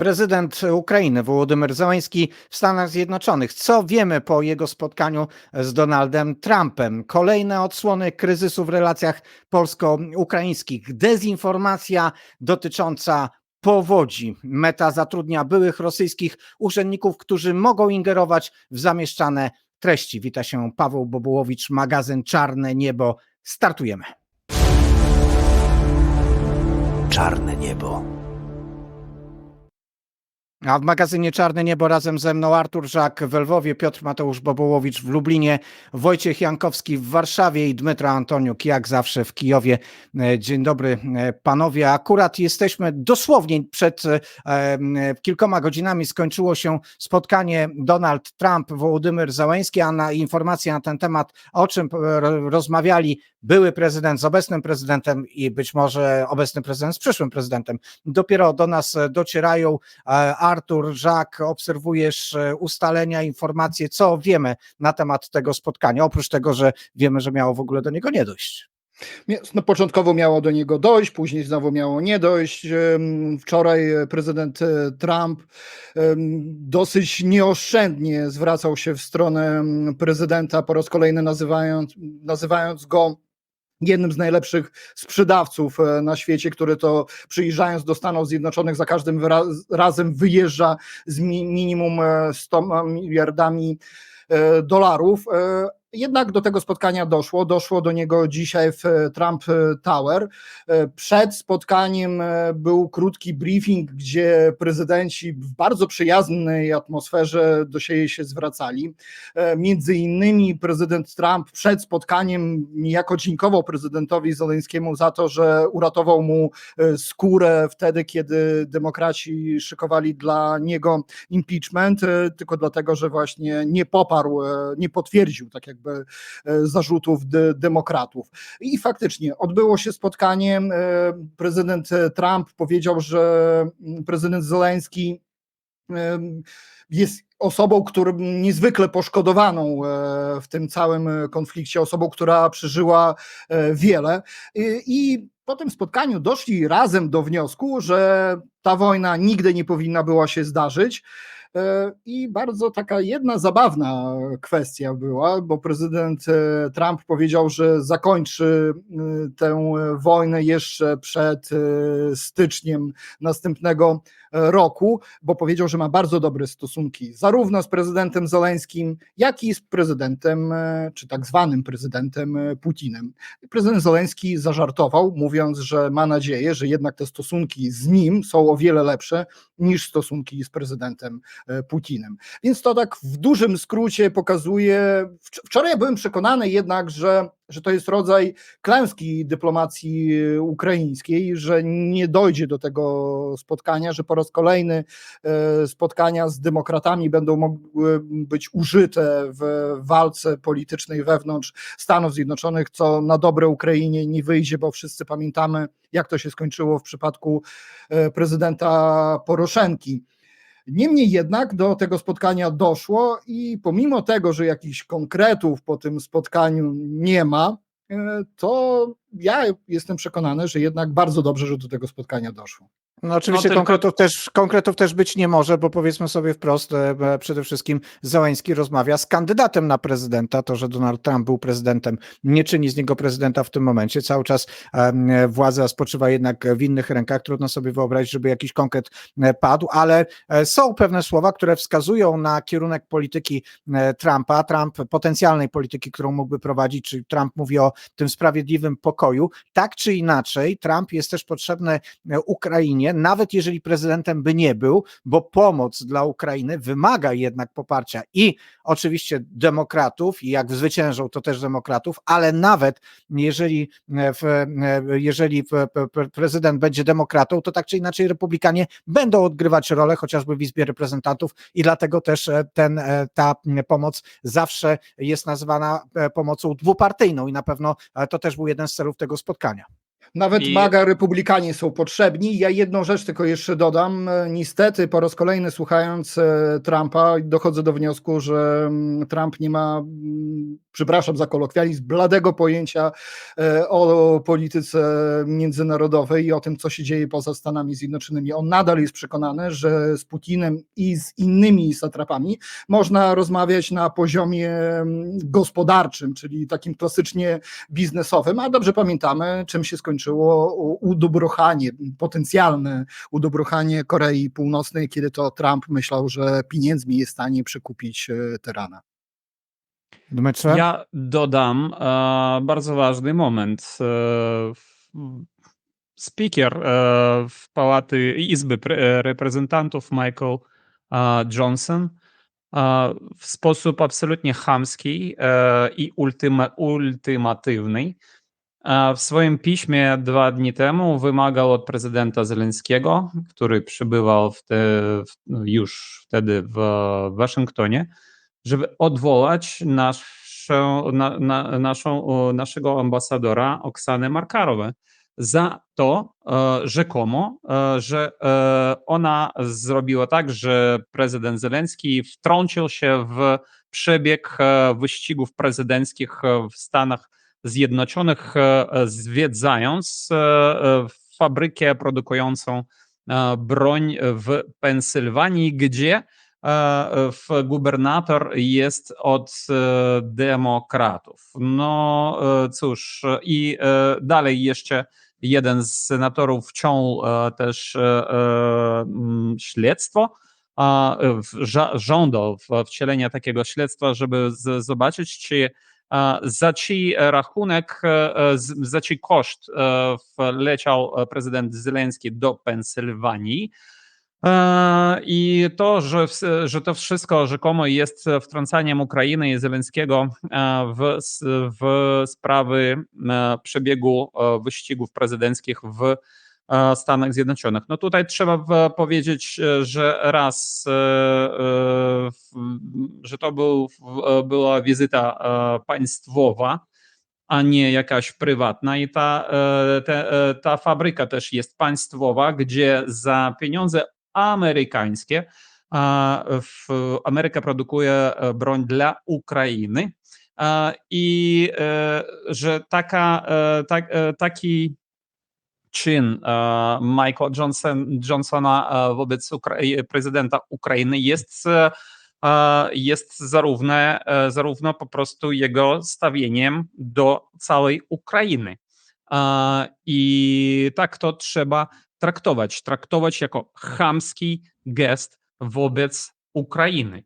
Prezydent Ukrainy Wołodymyr Zełenski w Stanach Zjednoczonych. Co wiemy po jego spotkaniu z Donaldem Trumpem? Kolejne odsłony kryzysu w relacjach polsko-ukraińskich. Dezinformacja dotycząca powodzi. Meta zatrudnia byłych rosyjskich urzędników, którzy mogą ingerować w zamieszczane treści. Wita się Paweł Bobołowicz, magazyn Czarne Niebo. Startujemy. Czarne Niebo. A w magazynie Czarne Niebo razem ze mną Artur Żak w Lwowie, Piotr Mateusz Bobołowicz w Lublinie, Wojciech Jankowski w Warszawie i Dmytro Antoniuk jak zawsze w Kijowie. Dzień dobry panowie. Akurat jesteśmy dosłownie przed kilkoma godzinami skończyło się spotkanie Donald Trump, Wołodymyr Zełenski, a informacje na ten temat, o czym rozmawiali były prezydent z obecnym prezydentem i być może obecny prezydent z przyszłym prezydentem, dopiero do nas docierają. Artur Żak, obserwujesz ustalenia, informacje, co wiemy na temat tego spotkania, oprócz tego, że wiemy, że miało w ogóle do niego nie dojść. No, początkowo miało do niego dojść, później znowu miało nie dojść. Wczoraj prezydent Trump dosyć nieoszczędnie zwracał się w stronę prezydenta, po raz kolejny nazywając go jednym z najlepszych sprzedawców na świecie, który to przyjeżdżając do Stanów Zjednoczonych za każdym razem wyjeżdża z minimum 100 miliardami dolarów. Jednak do tego spotkania doszło do niego dzisiaj w Trump Tower. Przed spotkaniem był krótki briefing, gdzie prezydenci w bardzo przyjaznej atmosferze do siebie się zwracali. Między innymi prezydent Trump przed spotkaniem niejako dziękował prezydentowi Zełenskiemu za to, że uratował mu skórę wtedy, kiedy demokraci szykowali dla niego impeachment, tylko dlatego, że właśnie nie potwierdził tak jakby zarzutów demokratów. I faktycznie odbyło się spotkanie. Prezydent Trump powiedział, że prezydent Zełenski jest osobą, niezwykle poszkodowaną w tym całym konflikcie, osobą, która przeżyła wiele. I po tym spotkaniu doszli razem do wniosku, że ta wojna nigdy nie powinna była się zdarzyć. I bardzo taka jedna zabawna kwestia była, bo prezydent Trump powiedział, że zakończy tę wojnę jeszcze przed styczniem następnego roku, bo powiedział, że ma bardzo dobre stosunki zarówno z prezydentem Zełenskim, jak i z prezydentem, czy tak zwanym prezydentem Putinem. Prezydent Zełenski zażartował, mówiąc, że ma nadzieję, że jednak te stosunki z nim są o wiele lepsze niż stosunki z prezydentem Putinem. Więc to tak w dużym skrócie pokazuje, wczoraj byłem przekonany jednak, że to jest rodzaj klęski dyplomacji ukraińskiej, że nie dojdzie do tego spotkania, że po raz kolejny spotkania z demokratami będą mogły być użyte w walce politycznej wewnątrz Stanów Zjednoczonych, co na dobre Ukrainie nie wyjdzie, bo wszyscy pamiętamy, jak to się skończyło w przypadku prezydenta Poroszenki. Niemniej jednak do tego spotkania doszło i pomimo tego, że jakichś konkretów po tym spotkaniu nie ma, to ja jestem przekonany, że jednak bardzo dobrze, że do tego spotkania doszło. No oczywiście konkretów też być nie może, bo powiedzmy sobie wprost, przede wszystkim Zełenski rozmawia z kandydatem na prezydenta. To, że Donald Trump był prezydentem, nie czyni z niego prezydenta w tym momencie. Cały czas władza spoczywa jednak w innych rękach. Trudno sobie wyobrazić, żeby jakiś konkret padł, ale są pewne słowa, które wskazują na kierunek polityki Trumpa, potencjalnej polityki, którą mógłby prowadzić, czyli Trump mówi o tym sprawiedliwym pokoju. Tak czy inaczej, Trump jest też potrzebny Ukrainie, nawet jeżeli prezydentem by nie był, bo pomoc dla Ukrainy wymaga jednak poparcia i oczywiście demokratów, i jak zwyciężą, to też demokratów, ale nawet jeżeli prezydent będzie demokratą, to tak czy inaczej republikanie będą odgrywać rolę chociażby w Izbie Reprezentantów i dlatego też ta pomoc zawsze jest nazywana pomocą dwupartyjną i na pewno to też był jeden z celów tego spotkania. Nawet I MAGA republikanie są potrzebni. Ja jedną rzecz tylko jeszcze dodam. Niestety po raz kolejny słuchając Trumpa dochodzę do wniosku, że Trump nie ma, przepraszam za kolokwializm, bladego pojęcia o polityce międzynarodowej i o tym, co się dzieje poza Stanami Zjednoczonymi. On nadal jest przekonany, że z Putinem i z innymi satrapami można rozmawiać na poziomie gospodarczym, czyli takim klasycznie biznesowym, a dobrze pamiętamy, czym się skończyło udobrochanie, potencjalne udobrochanie Korei Północnej, kiedy to Trump myślał, że pieniędzmi jest w stanie przekupić Teherana. Dmytrze? ja dodam bardzo ważny moment. Speaker w Palaty Izby Reprezentantów Michael Johnson w sposób absolutnie chamski i ultimatywny w swoim piśmie 2 dni temu wymagał od prezydenta Zełenskiego, który przybywał już wtedy w Waszyngtonie, żeby odwołać naszego ambasadora Oksanę Markarowę za to rzekomo, że ona zrobiła tak, że prezydent Zełenski wtrącił się w przebieg wyścigów prezydenckich w Stanach Zjednoczonych, zwiedzając fabrykę produkującą broń w Pensylwanii, gdzie gubernator jest od demokratów. No cóż, i dalej jeszcze jeden z senatorów wciął też śledztwo, żądał wcielenia takiego śledztwa, żeby zobaczyć, czy za czyj rachunek, za czyj koszt leciał prezydent Zełenski do Pensylwanii. I to, że to wszystko rzekomo jest wtrącaniem Ukrainy i Zełenskiego w sprawy przebiegu wyścigów prezydenckich w Stanach Zjednoczonych. No tutaj trzeba powiedzieć, że raz, że to była wizyta państwowa, a nie jakaś prywatna i ta fabryka też jest państwowa, gdzie za pieniądze amerykańskie Ameryka produkuje broń dla Ukrainy i że taki czyn Michaela Johnsona wobec prezydenta Ukrainy jest zarówno po prostu jego stawieniem do całej Ukrainy. I tak to trzeba traktować jako chamski gest wobec Ukrainy.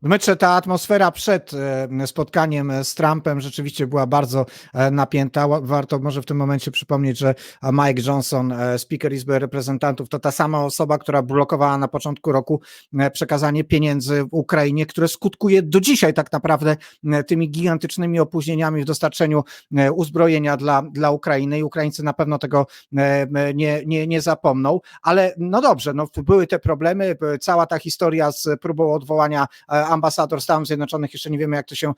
Dmytrze, ta atmosfera przed spotkaniem z Trumpem rzeczywiście była bardzo napięta. Warto może w tym momencie przypomnieć, że Mike Johnson, Speaker Izby Reprezentantów, to ta sama osoba, która blokowała na początku roku przekazanie pieniędzy w Ukrainie, które skutkuje do dzisiaj tak naprawdę tymi gigantycznymi opóźnieniami w dostarczeniu uzbrojenia dla Ukrainy i Ukraińcy na pewno tego nie zapomną, ale no dobrze, no były te problemy, cała ta historia z próbą odwołania ambasador Stanów Zjednoczonych, jeszcze nie wiemy, jak to się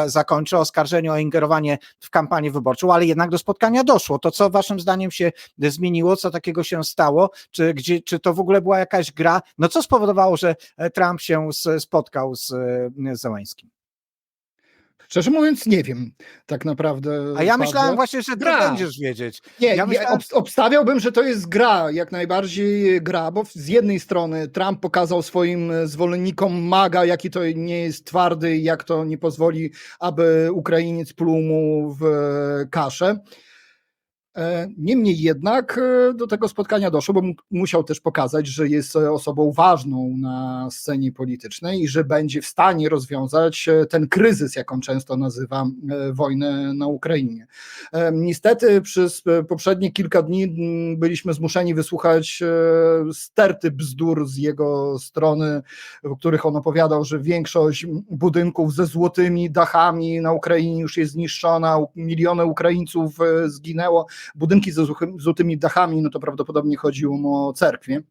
zakończy, oskarżenie o ingerowanie w kampanię wyborczą, ale jednak do spotkania doszło. To co waszym zdaniem się zmieniło? Co takiego się stało? Czy to w ogóle była jakaś gra? No co spowodowało, że Trump się spotkał z Zełenskim? Szczerze mówiąc, nie wiem tak naprawdę. A ja myślałem właśnie, że ty będziesz wiedzieć. Obstawiałbym, że to jest gra, jak najbardziej gra, bo z jednej strony Trump pokazał swoim zwolennikom MAGA, jaki to nie jest twardy i jak to nie pozwoli, aby Ukrainiec pluł mu w kaszę. Niemniej jednak do tego spotkania doszło, bo musiał też pokazać, że jest osobą ważną na scenie politycznej i że będzie w stanie rozwiązać ten kryzys, jak on często nazywa wojnę na Ukrainie. Niestety przez poprzednie kilka dni byliśmy zmuszeni wysłuchać sterty bzdur z jego strony, w których on opowiadał, że większość budynków ze złotymi dachami na Ukrainie już jest zniszczona, miliony Ukraińców zginęło. Budynki ze złotymi dachami, no to prawdopodobnie chodziło mu o cerkwie.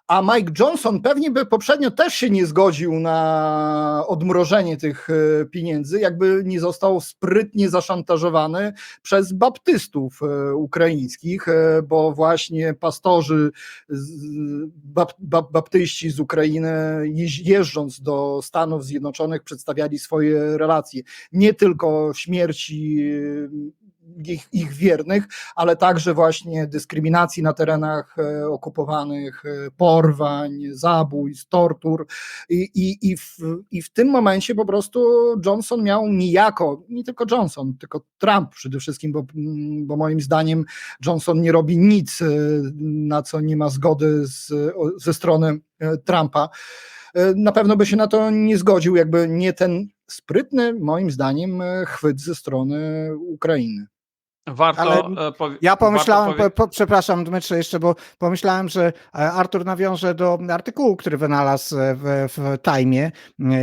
A Mike Johnson pewnie by poprzednio też się nie zgodził na odmrożenie tych pieniędzy, jakby nie został sprytnie zaszantażowany przez baptystów ukraińskich, bo właśnie pastorzy, baptyści z Ukrainy, jeżdżąc do Stanów Zjednoczonych, przedstawiali swoje relacje. Nie tylko śmierci ich wiernych, ale także właśnie dyskryminacji na terenach okupowanych, porwań, zabójstw, tortur i w tym momencie po prostu Johnson miał niejako, nie tylko Johnson, tylko Trump przede wszystkim, bo moim zdaniem Johnson nie robi nic, na co nie ma zgody ze strony Trumpa. Na pewno by się na to nie zgodził, jakby nie ten sprytny, moim zdaniem, chwyt ze strony Ukrainy. Ale ja pomyślałem, przepraszam Dmytrze jeszcze, bo pomyślałem, że Artur nawiąże do artykułu, który wynalazł w Time'ie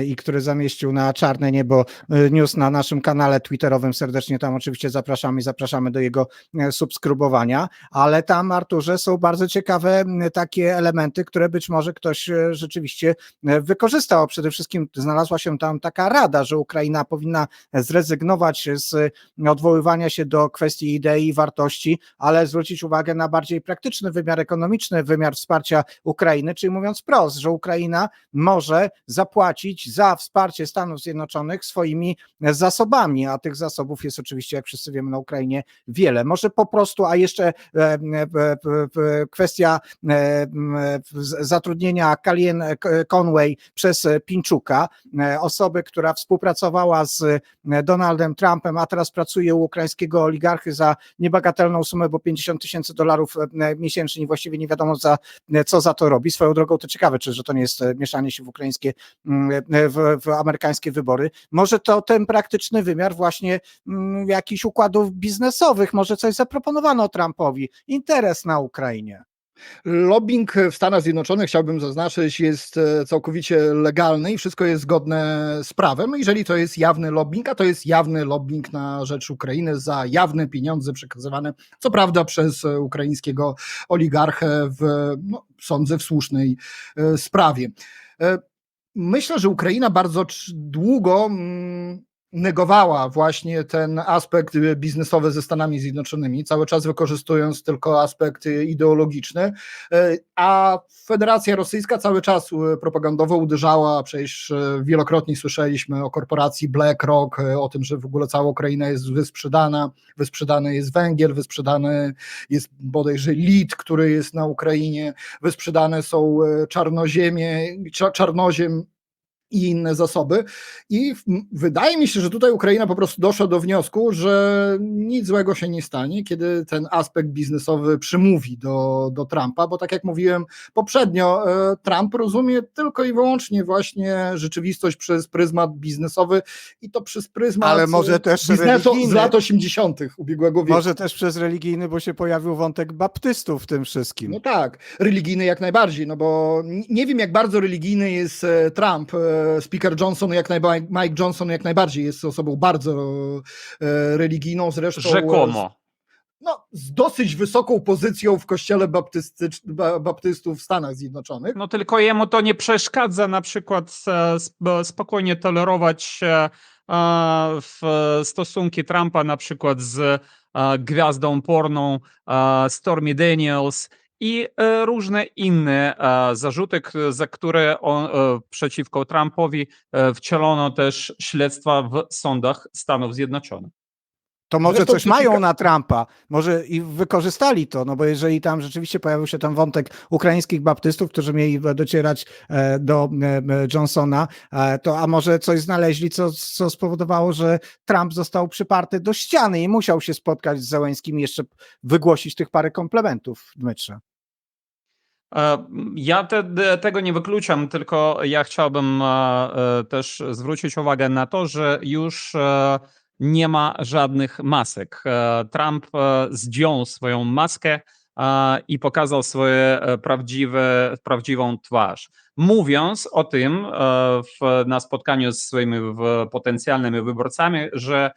i który zamieścił na Czarne Niebo News na naszym kanale twitterowym. Serdecznie tam oczywiście zapraszamy do jego subskrybowania, ale tam, Arturze, są bardzo ciekawe takie elementy, które być może ktoś rzeczywiście wykorzystał. Przede wszystkim znalazła się tam taka rada, że Ukraina powinna zrezygnować z odwoływania się do kwestii idei i wartości, ale zwrócić uwagę na bardziej praktyczny wymiar ekonomiczny, wymiar wsparcia Ukrainy, czyli mówiąc wprost, że Ukraina może zapłacić za wsparcie Stanów Zjednoczonych swoimi zasobami, a tych zasobów jest oczywiście, jak wszyscy wiemy, na Ukrainie wiele. Może po prostu, a jeszcze kwestia zatrudnienia Kellyanne Conway przez Pińczuka, osoby, która współpracowała z Donaldem Trumpem, a teraz pracuje u ukraińskiego oligarchy za niebagatelną sumę, bo $50,000 miesięcznie i właściwie nie wiadomo co za to robi. Swoją drogą to ciekawe, że to nie jest mieszanie się w ukraińskie, w amerykańskie wybory. Może to ten praktyczny wymiar właśnie jakichś układów biznesowych, może coś zaproponowano Trumpowi, interes na Ukrainie. Lobbying w Stanach Zjednoczonych, chciałbym zaznaczyć, jest całkowicie legalny i wszystko jest zgodne z prawem. Jeżeli to jest jawny lobbying, a to jest jawny lobbying na rzecz Ukrainy za jawne pieniądze przekazywane, co prawda przez ukraińskiego oligarchę sądzę, w słusznej sprawie. Myślę, że Ukraina bardzo długo negowała właśnie ten aspekt biznesowy ze Stanami Zjednoczonymi, cały czas wykorzystując tylko aspekt ideologiczny, a Federacja Rosyjska cały czas propagandowo uderzała, przecież wielokrotnie słyszeliśmy o korporacji BlackRock, o tym, że w ogóle cała Ukraina jest wysprzedany jest węgiel, wysprzedany jest bodajże lit, który jest na Ukrainie, wysprzedane są czarnoziem i inne zasoby. I wydaje mi się, że tutaj Ukraina po prostu doszła do wniosku, że nic złego się nie stanie, kiedy ten aspekt biznesowy przymówi do Trumpa, bo tak jak mówiłem poprzednio, Trump rozumie tylko i wyłącznie właśnie rzeczywistość przez pryzmat biznesowy i to przez pryzmat ale może też biznesu religijny. z lat 80. ubiegłego wieku. Może też przez religijny, bo się pojawił wątek baptystów w tym wszystkim. No tak, religijny jak najbardziej, no bo nie wiem, jak bardzo religijny jest Trump. Speaker Johnson, Mike Johnson jak najbardziej jest osobą bardzo religijną, zresztą rzekomo. Z dosyć wysoką pozycją w kościele baptystów w Stanach Zjednoczonych. No tylko jemu to nie przeszkadza na przykład spokojnie tolerować stosunki Trumpa na przykład z gwiazdą porną Stormy Daniels i różne inne zarzuty, za które przeciwko Trumpowi wcielono też śledztwa w sądach Stanów Zjednoczonych. To może coś mają na Trumpa, może i wykorzystali to, no bo jeżeli tam rzeczywiście pojawił się ten wątek ukraińskich baptystów, którzy mieli docierać do Johnsona, to a może coś znaleźli, co spowodowało, że Trump został przyparty do ściany i musiał się spotkać z Zełenskим i jeszcze wygłosić tych parę komplementów, Dmytrze. Ja tego nie wykluczam, tylko ja chciałbym też zwrócić uwagę na to, że już nie ma żadnych masek. Trump zdjął swoją maskę i pokazał swoją prawdziwą twarz. Mówiąc o tym na spotkaniu z swoimi potencjalnymi wyborcami, że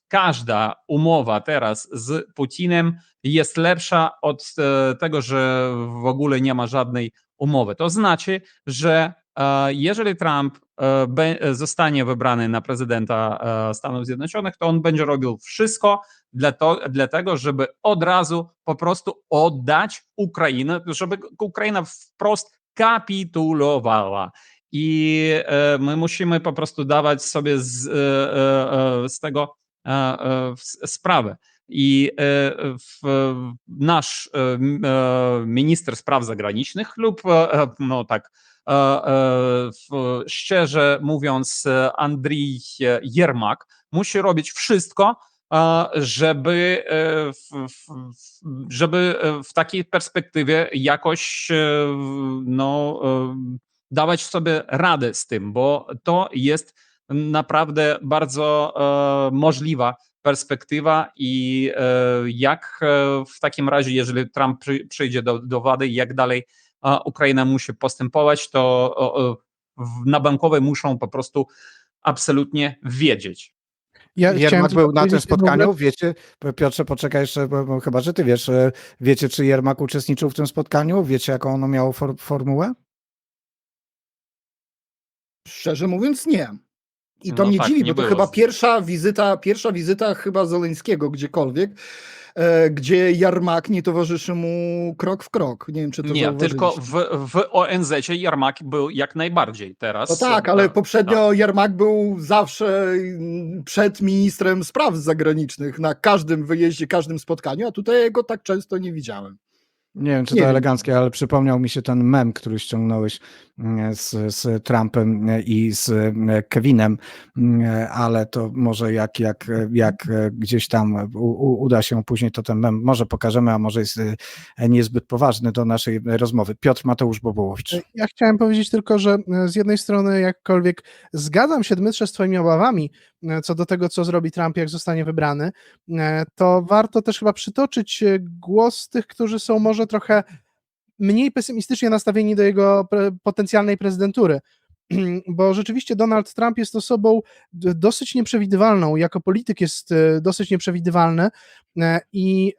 każda umowa teraz z Putinem jest lepsza od tego, że w ogóle nie ma żadnej umowy. To znaczy, że jeżeli Trump zostanie wybrany na prezydenta Stanów Zjednoczonych, to on będzie robił wszystko dlatego, żeby od razu po prostu oddać Ukrainę, żeby Ukraina wprost kapitulowała. I my musimy po prostu dawać sobie z tego sprawę. I nasz minister spraw zagranicznych lub no tak szczerze mówiąc Andrii Jermak musi robić wszystko, żeby w takiej perspektywie jakoś no, dawać sobie radę z tym, bo to jest naprawdę bardzo możliwa perspektywa i jak w takim razie, jeżeli Trump przyjdzie do władzy, jak dalej Ukraina musi postępować, to na bankowej muszą po prostu absolutnie wiedzieć. Jermak był na tym powiedzieć jedną spotkaniu, rzecz. wiecie, Piotrze, poczekaj jeszcze, bo chyba, że ty wiesz, wiecie, czy Jermak uczestniczył w tym spotkaniu? Wiecie, jaką ono miało formułę? Szczerze mówiąc, nie. I to No mnie tak, dziwi, nie bo to było. chyba pierwsza wizyta chyba Zeleńskiego gdziekolwiek, gdzie Jarmak nie towarzyszy mu krok w krok. Nie wiem, czy to Nie, tylko zauważyliście. w ONZ-cie Jermak był jak najbardziej teraz. No tak, ale poprzednio Jarmak był zawsze przed ministrem spraw zagranicznych na każdym wyjeździe, każdym spotkaniu, a tutaj go tak często nie widziałem. Nie wiem, czy Nie to wiem. eleganckie, ale przypomniał mi się ten mem, który ściągnąłeś z Trumpem i z Kevinem, ale to może jak gdzieś tam uda się później, to ten mem może pokażemy, a może jest niezbyt poważny do naszej rozmowy. Piotr Mateusz Bobołowicz. Ja chciałem powiedzieć tylko, że z jednej strony jakkolwiek zgadzam się, Dmytrze, z twoimi obawami co do tego, co zrobi Trump, jak zostanie wybrany, to warto też chyba przytoczyć głos tych, którzy są może trochę mniej pesymistycznie nastawieni do jego potencjalnej prezydentury. Bo rzeczywiście Donald Trump jest osobą dosyć nieprzewidywalną, jako polityk jest dosyć nieprzewidywalny i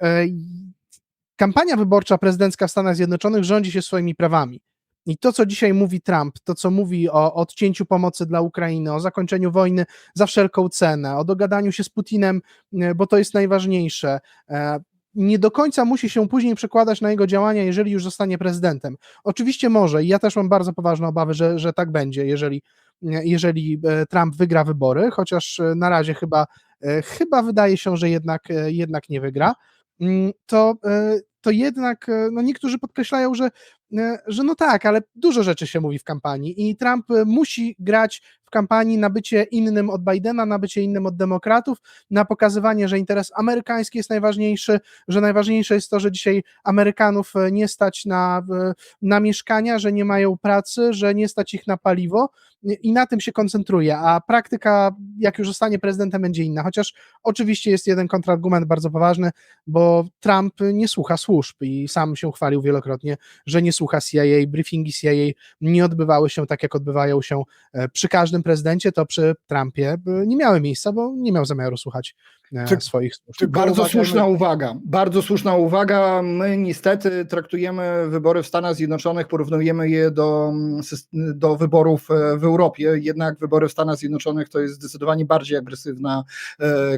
kampania wyborcza prezydencka w Stanach Zjednoczonych rządzi się swoimi prawami. I to, co dzisiaj mówi Trump, to, co mówi o odcięciu pomocy dla Ukrainy, o zakończeniu wojny za wszelką cenę, o dogadaniu się z Putinem, bo to jest najważniejsze, nie do końca musi się później przekładać na jego działania, jeżeli już zostanie prezydentem. Oczywiście może i ja też mam bardzo poważne obawy, że tak będzie, jeżeli Trump wygra wybory, chociaż na razie chyba wydaje się, że jednak nie wygra, to jednak no niektórzy podkreślają, że no tak, ale dużo rzeczy się mówi w kampanii i Trump musi grać w kampanii na bycie innym od Bidena, na bycie innym od demokratów, na pokazywanie, że interes amerykański jest najważniejszy, że najważniejsze jest to, że dzisiaj Amerykanów nie stać na mieszkania, że nie mają pracy, że nie stać ich na paliwo i na tym się koncentruje, a praktyka, jak już zostanie prezydentem, będzie inna, chociaż oczywiście jest jeden kontrargument bardzo poważny, bo Trump nie słucha służb i sam się chwalił wielokrotnie, że nie słucha CIA, briefingi CIA nie odbywały się tak, jak odbywają się przy każdym prezydencie, to przy Trumpie nie miały miejsca, bo nie miał zamiaru słuchać swoich służb. Bardzo słuszna uwaga. My niestety traktujemy wybory w Stanach Zjednoczonych, porównujemy je do wyborów w Europie, jednak wybory w Stanach Zjednoczonych to jest zdecydowanie bardziej agresywna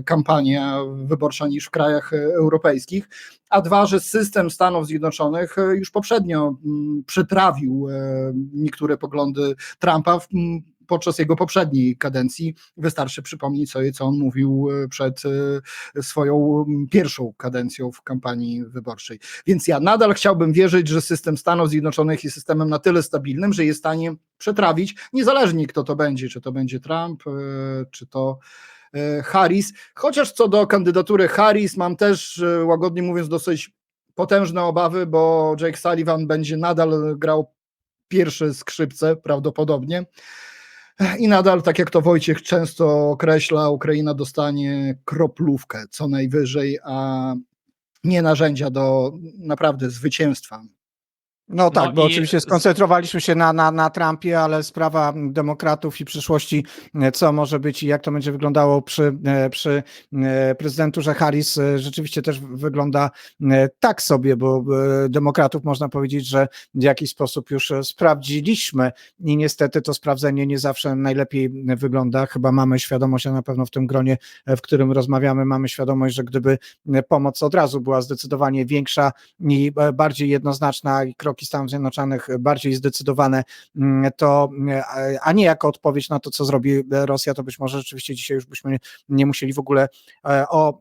kampania wyborcza niż w krajach europejskich, a dwa, że system Stanów Zjednoczonych już poprzednio przetrawił niektóre poglądy Trumpa podczas jego poprzedniej kadencji. Wystarczy przypomnieć sobie, co on mówił przed swoją pierwszą kadencją w kampanii wyborczej. Więc ja nadal chciałbym wierzyć, że system Stanów Zjednoczonych jest systemem na tyle stabilnym, że jest w stanie przetrawić, niezależnie kto to będzie, czy to będzie Trump, czy to Harris. Chociaż co do kandydatury Harris mam też, łagodnie mówiąc, dosyć potężne obawy, bo Jake Sullivan będzie nadal grał pierwsze skrzypce prawdopodobnie. I nadal, tak jak to Wojciech często określa, Ukraina dostanie kroplówkę co najwyżej, a nie narzędzia do naprawdę zwycięstwa No tak, bo i oczywiście skoncentrowaliśmy się na Trumpie, ale sprawa demokratów i przyszłości, co może być i jak to będzie wyglądało przy prezydenturze Harris, rzeczywiście też wygląda tak sobie, bo demokratów można powiedzieć, że w jakiś sposób już sprawdziliśmy i niestety to sprawdzenie nie zawsze najlepiej wygląda. Chyba mamy świadomość, a na pewno w tym gronie, w którym rozmawiamy, mamy świadomość, że gdyby pomoc od razu była zdecydowanie większa i bardziej jednoznaczna i kroki Stanów Zjednoczonych bardziej zdecydowane, to, a nie jako odpowiedź na to, co zrobi Rosja, to być może rzeczywiście dzisiaj już byśmy nie musieli w ogóle o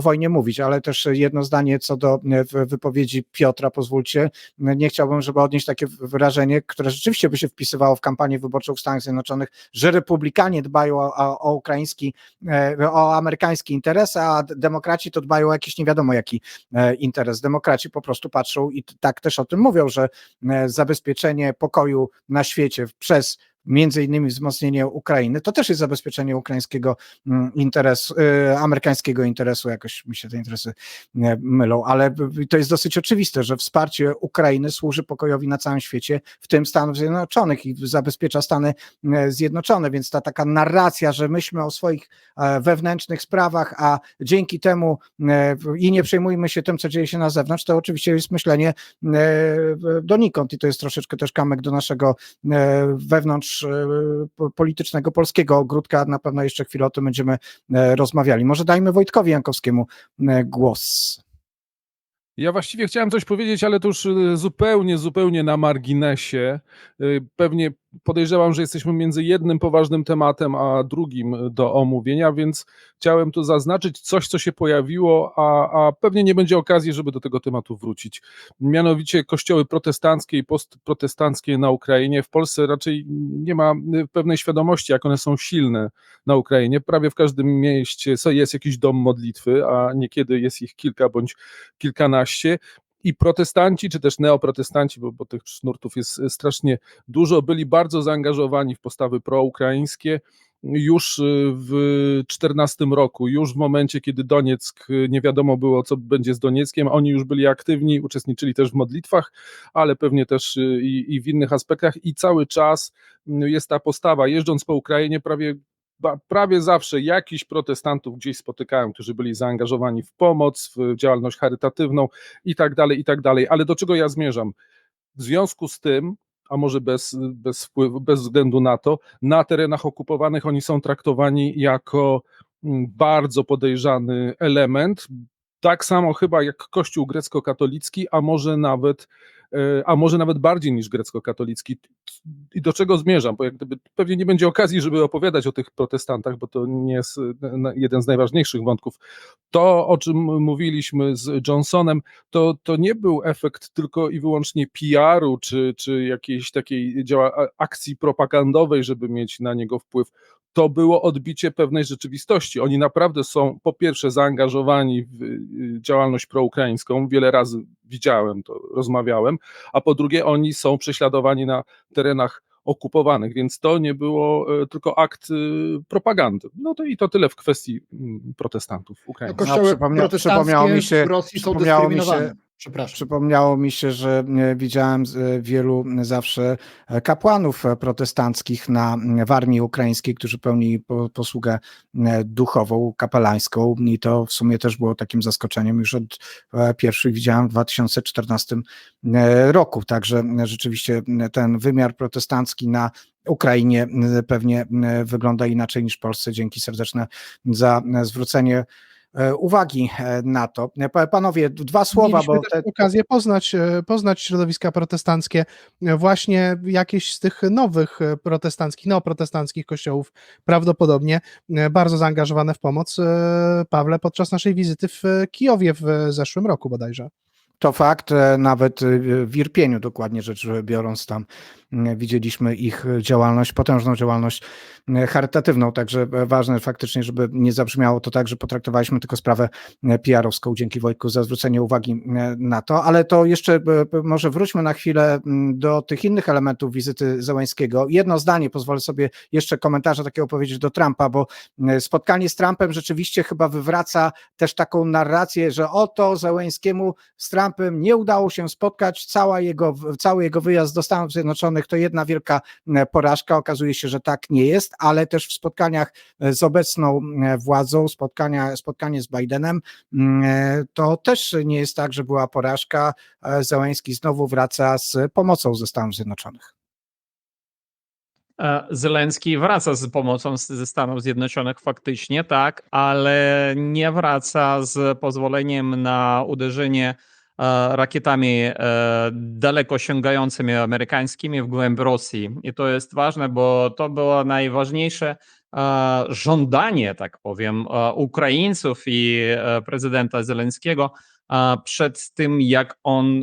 wojnie mówić, ale też jedno zdanie co do wypowiedzi Piotra, pozwólcie, nie chciałbym, żeby odnieść takie wrażenie, które rzeczywiście by się wpisywało w kampanię wyborczą w Stanach Zjednoczonych, że republikanie dbają o amerykański interes, a demokraci to dbają o jakiś nie wiadomo jaki interes. Demokraci po prostu patrzą i tak też o tym mówią, że zabezpieczenie pokoju na świecie przez między innymi wzmocnienie Ukrainy, to też jest zabezpieczenie ukraińskiego interesu, amerykańskiego interesu, jakoś mi się te interesy mylą, ale to jest dosyć oczywiste, że wsparcie Ukrainy służy pokojowi na całym świecie, w tym Stanów Zjednoczonych i zabezpiecza Stany Zjednoczone, więc ta taka narracja, że myśmy o swoich wewnętrznych sprawach, a dzięki temu i nie przejmujmy się tym, co dzieje się na zewnątrz, to oczywiście jest myślenie donikąd i to jest troszeczkę też kamyk do naszego wewnątrz politycznego polskiego ogródka. Na pewno jeszcze chwilę o tym będziemy rozmawiali. Może dajmy Wojtkowi Jankowskiemu głos. Ja właściwie chciałem coś powiedzieć, ale to już zupełnie na marginesie. Pewnie podejrzewam, że jesteśmy między jednym poważnym tematem, a drugim do omówienia, więc chciałem tu zaznaczyć coś, co się pojawiło, a pewnie nie będzie okazji, żeby do tego tematu wrócić. Mianowicie kościoły protestanckie i postprotestanckie na Ukrainie. W Polsce raczej nie ma pewnej świadomości, jak one są silne na Ukrainie. Prawie w każdym mieście jest jakiś dom modlitwy, a niekiedy jest ich kilka bądź kilkanaście. I protestanci, czy też neoprotestanci, bo tych nurtów jest strasznie dużo, byli bardzo zaangażowani w postawy proukraińskie już w 2014 roku, już w momencie, kiedy Donieck, nie wiadomo było, co będzie z Donieckiem, oni już byli aktywni, uczestniczyli też w modlitwach, ale pewnie też i w innych aspektach i cały czas jest ta postawa, jeżdżąc po Ukrainie, prawie zawsze jakichś protestantów gdzieś spotykałem, którzy byli zaangażowani w pomoc, w działalność charytatywną i tak dalej. Ale do czego ja zmierzam? W związku z tym, a może bez wpływu, bez względu na to, na terenach okupowanych oni są traktowani jako bardzo podejrzany element, tak samo chyba jak Kościół grecko-katolicki, a może nawet bardziej niż grecko-katolicki. I do czego zmierzam? Bo jak gdyby pewnie nie będzie okazji, żeby opowiadać o tych protestantach, bo to nie jest jeden z najważniejszych wątków. To, o czym mówiliśmy z Johnsonem, to nie był efekt tylko i wyłącznie PR-u, czy jakiejś takiej akcji propagandowej, żeby mieć na niego wpływ. To było odbicie pewnej rzeczywistości. Oni naprawdę są po pierwsze zaangażowani w działalność proukraińską, wiele razy widziałem to, rozmawiałem, a po drugie oni są prześladowani na terenach okupowanych, więc to nie było tylko akt propagandy. No to i to tyle w kwestii protestantów ukraińskich. Kościoły protestanckie w Rosji są dyskryminowane. Przypomniało mi się, że widziałem wielu zawsze kapłanów protestanckich w armii ukraińskiej, którzy pełnili posługę duchową, kapelańską i to w sumie też było takim zaskoczeniem. Już od pierwszych widziałem w 2014 roku, także rzeczywiście ten wymiar protestancki na Ukrainie pewnie wygląda inaczej niż w Polsce. Dzięki serdeczne za zwrócenie uwagi na to. Panowie, dwa słowa, Mieliśmy bo też okazję poznać środowiska protestanckie, właśnie jakieś z tych nowych protestanckich, neoprotestanckich kościołów, prawdopodobnie bardzo zaangażowane w pomoc, Pawle, podczas naszej wizyty w Kijowie w zeszłym roku bodajże. to fakt, nawet w Irpieniu dokładnie rzecz biorąc tam widzieliśmy ich działalność, potężną działalność charytatywną, także ważne faktycznie, żeby nie zabrzmiało to tak, że potraktowaliśmy tylko sprawę PR-owską. Dzięki Wojtku za zwrócenie uwagi na to, ale to jeszcze może wróćmy na chwilę do tych innych elementów wizyty Zełenskiego. Jedno zdanie, pozwolę sobie jeszcze komentarza takiego powiedzieć do Trumpa, bo spotkanie z Trumpem rzeczywiście chyba wywraca też taką narrację, że oto Zełenskiemu z Trumpem nie udało się spotkać, cały jego wyjazd do Stanów Zjednoczonych to jedna wielka porażka. Okazuje się, że tak nie jest, ale też w spotkaniach z obecną władzą, spotkanie z Bidenem, to też nie jest tak, że była porażka. Zełenski znowu wraca z pomocą ze Stanów Zjednoczonych. Zelenski wraca z pomocą ze Stanów Zjednoczonych faktycznie, tak, ale nie wraca z pozwoleniem na uderzenie rakietami daleko sięgającymi amerykańskimi w głęb Rosji. I to jest ważne, bo to było najważniejsze żądanie, tak powiem, Ukraińców i prezydenta Zelenskiego przed tym, jak on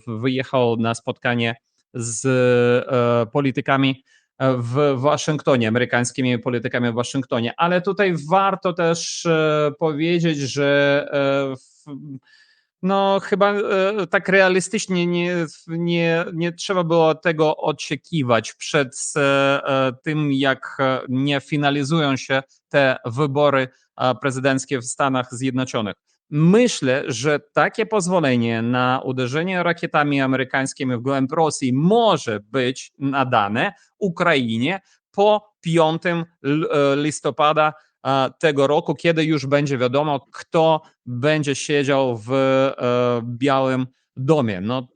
wyjechał na spotkanie z politykami w Waszyngtonie, amerykańskimi politykami w Waszyngtonie. Ale tutaj warto też powiedzieć, że no chyba tak realistycznie nie trzeba było tego oczekiwać przed tym, jak nie finalizują się te wybory prezydenckie w Stanach Zjednoczonych. Myślę, że takie pozwolenie na uderzenie rakietami amerykańskimi w głęb Rosji może być nadane Ukrainie po 5 listopada tego roku, kiedy już będzie wiadomo, kto będzie siedział w Białym Domie. No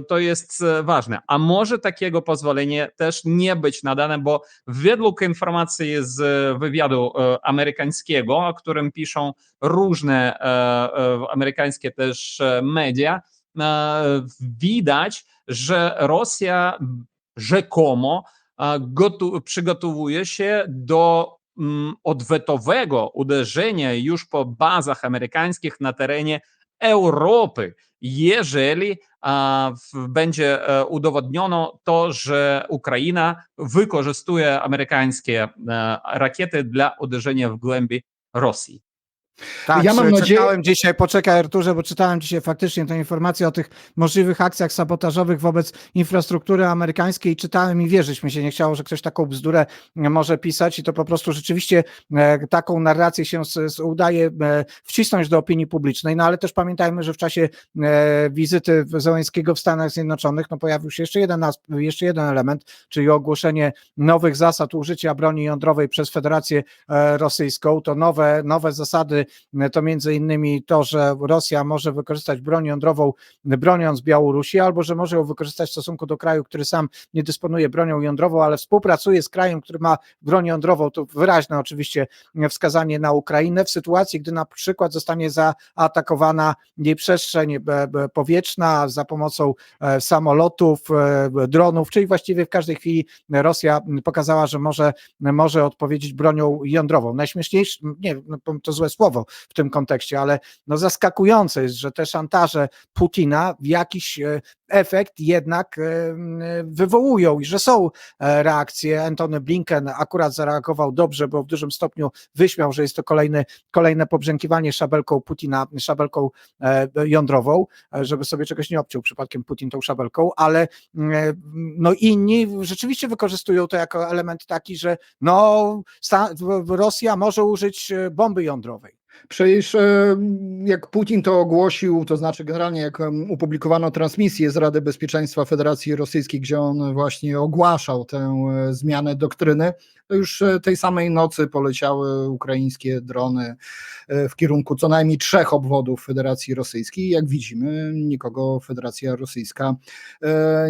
to jest ważne. A może takiego pozwolenia też nie być nadane, bo według informacji z wywiadu amerykańskiego, o którym piszą różne amerykańskie też media, widać, że Rosja rzekomo przygotowuje się do odwetowego uderzenia już po bazach amerykańskich na terenie Europy, jeżeli będzie udowodniono to, że Ukraina wykorzystuje amerykańskie rakiety dla uderzenia w głębi Rosji. Tak, Ja mam nadzieję, czytałem dzisiaj, poczekaj Arturze, bo czytałem dzisiaj faktycznie tę informację o tych możliwych akcjach sabotażowych wobec infrastruktury amerykańskiej. Czytałem i wierzyć mi się nie chciało, że ktoś taką bzdurę może pisać i to po prostu rzeczywiście taką narrację się udaje wcisnąć do opinii publicznej. No ale też pamiętajmy, że w czasie wizyty Zełenskiego w Stanach Zjednoczonych pojawił się jeszcze jeden element, czyli ogłoszenie nowych zasad użycia broni jądrowej przez Federację Rosyjską. To nowe zasady to między innymi to, że Rosja może wykorzystać broń jądrową broniąc Białorusi, albo że może ją wykorzystać w stosunku do kraju, który sam nie dysponuje bronią jądrową, ale współpracuje z krajem, który ma broń jądrową. To wyraźne oczywiście wskazanie na Ukrainę w sytuacji, gdy na przykład zostanie zaatakowana jej przestrzeń powietrzna za pomocą samolotów, dronów, czyli właściwie w każdej chwili Rosja pokazała, że może odpowiedzieć bronią jądrową. Najśmieszniejsze, nie, to złe słowo w tym kontekście, ale zaskakujące jest, że te szantaże Putina w jakiś efekt jednak wywołują i że są reakcje. Antony Blinken akurat zareagował dobrze, bo w dużym stopniu wyśmiał, że jest to kolejne pobrzękiwanie szabelką Putina, szabelką jądrową, żeby sobie czegoś nie obciął przypadkiem Putin tą szabelką, ale inni rzeczywiście wykorzystują to jako element taki, że Rosja może użyć bomby jądrowej. Przecież jak Putin to ogłosił, to znaczy generalnie jak opublikowano transmisję z Rady Bezpieczeństwa Federacji Rosyjskiej, gdzie on właśnie ogłaszał tę zmianę doktryny, to już tej samej nocy poleciały ukraińskie drony w kierunku co najmniej 3 obwodów Federacji Rosyjskiej. Jak widzimy, nikogo Federacja Rosyjska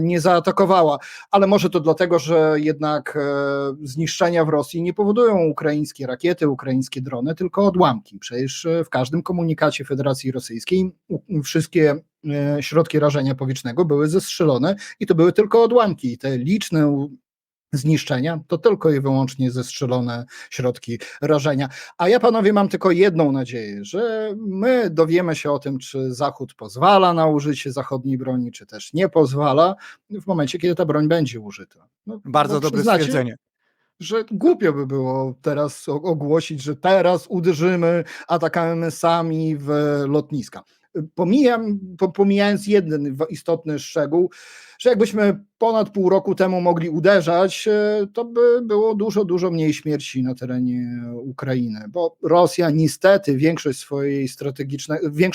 nie zaatakowała. Ale może to dlatego, że jednak zniszczenia w Rosji nie powodują ukraińskie rakiety, ukraińskie drony, tylko odłamki. Przecież w każdym komunikacie Federacji Rosyjskiej wszystkie środki rażenia powietrznego były zestrzelone i to były tylko odłamki. Te liczne zniszczenia, to tylko i wyłącznie zestrzelone środki rażenia. A ja, panowie, mam tylko jedną nadzieję, że my dowiemy się o tym, czy Zachód pozwala na użycie zachodniej broni, czy też nie pozwala, w momencie, kiedy ta broń będzie użyta. No, Bardzo bo dobre przyznacie, stwierdzenie. że głupio by było teraz ogłosić, że teraz uderzymy atakami sami w lotniska. Pomijając jeden istotny szczegół, że jakbyśmy ponad pół roku temu mogli uderzać, to by było dużo mniej śmierci na terenie Ukrainy, bo Rosja niestety większość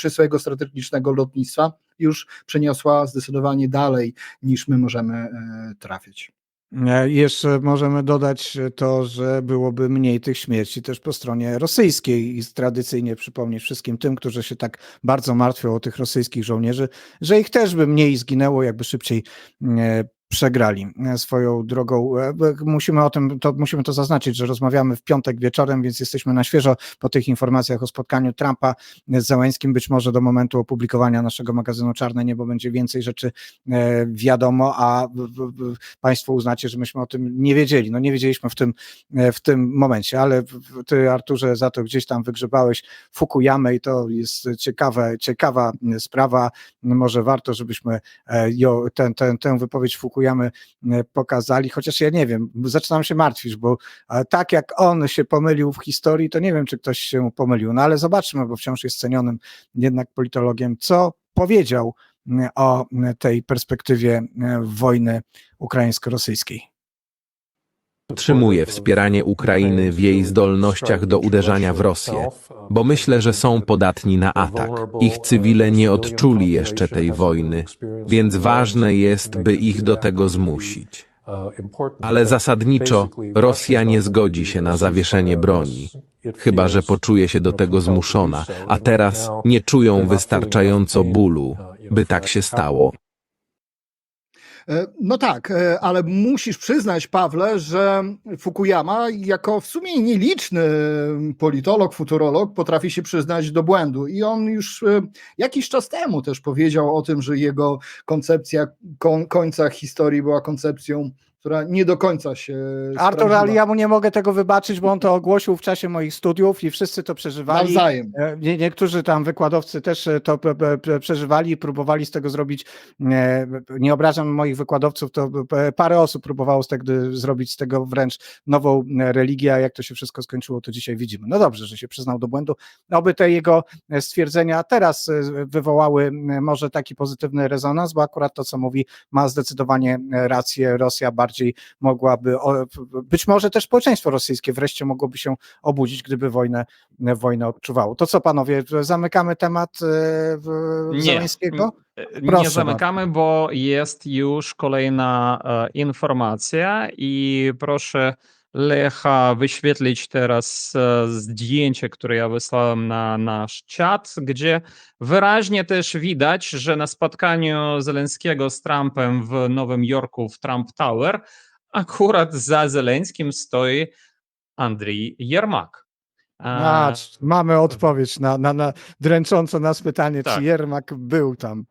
swojego strategicznego lotnictwa już przeniosła zdecydowanie dalej, niż my możemy trafić. Jeszcze możemy dodać to, że byłoby mniej tych śmierci też po stronie rosyjskiej i tradycyjnie przypomnieć wszystkim tym, którzy się tak bardzo martwią o tych rosyjskich żołnierzy, że ich też by mniej zginęło, jakby szybciej przegrali swoją drogą. Musimy to zaznaczyć, że rozmawiamy w piątek wieczorem, więc jesteśmy na świeżo po tych informacjach o spotkaniu Trumpa z Zełenskim. Być może do momentu opublikowania naszego magazynu Czarne Niebo będzie więcej rzeczy wiadomo, a Państwo uznacie, że myśmy o tym nie wiedzieli. No nie wiedzieliśmy w tym momencie, ale ty, Arturze, za to gdzieś tam wygrzebałeś Fukuyamę i to jest ciekawa sprawa. Może warto, żebyśmy tę wypowiedź Fukuyamy pokazali, chociaż ja nie wiem, zaczynam się martwić, bo tak jak on się pomylił w historii, to nie wiem, czy ktoś się pomylił, no ale zobaczmy, bo wciąż jest cenionym jednak politologiem, co powiedział o tej perspektywie wojny ukraińsko-rosyjskiej. Podtrzymuję wspieranie Ukrainy w jej zdolnościach do uderzania w Rosję, bo myślę, że są podatni na atak. Ich cywile nie odczuli jeszcze tej wojny, więc ważne jest, by ich do tego zmusić. Ale zasadniczo Rosja nie zgodzi się na zawieszenie broni, chyba że poczuje się do tego zmuszona, a teraz nie czują wystarczająco bólu, by tak się stało. No tak, ale musisz przyznać, Pawle, że Fukuyama jako w sumie nieliczny politolog, futurolog potrafi się przyznać do błędu i on już jakiś czas temu też powiedział o tym, że jego koncepcja końca historii była koncepcją, która nie do końca się Artur, sprawdziła. ale ja mu nie mogę tego wybaczyć, bo on to ogłosił w czasie moich studiów i wszyscy to przeżywali. Nawzajem. Niektórzy tam wykładowcy też to przeżywali i próbowali z tego zrobić, nie obrażam moich wykładowców, to parę osób próbowało zrobić z tego wręcz nową religię, a jak to się wszystko skończyło, to dzisiaj widzimy. No dobrze, że się przyznał do błędu. Oby te jego stwierdzenia teraz wywołały może taki pozytywny rezonans, bo akurat to, co mówi, ma zdecydowanie rację. Rosja bardziej mogłaby, być może też społeczeństwo rosyjskie wreszcie mogłoby się obudzić, gdyby wojnę odczuwało. To co, panowie, zamykamy temat Zełenskiego? Nie Proszę zamykamy, bo jest już kolejna informacja i proszę Lecha wyświetlić teraz zdjęcie, które ja wysłałem na nasz czat, gdzie wyraźnie też widać, że na spotkaniu Zełenskiego z Trumpem w Nowym Jorku w Trump Tower akurat za Zełenskim stoi Andrii Jermak. Mamy odpowiedź na dręczące nas pytanie, Tak. czy Jermak był tam.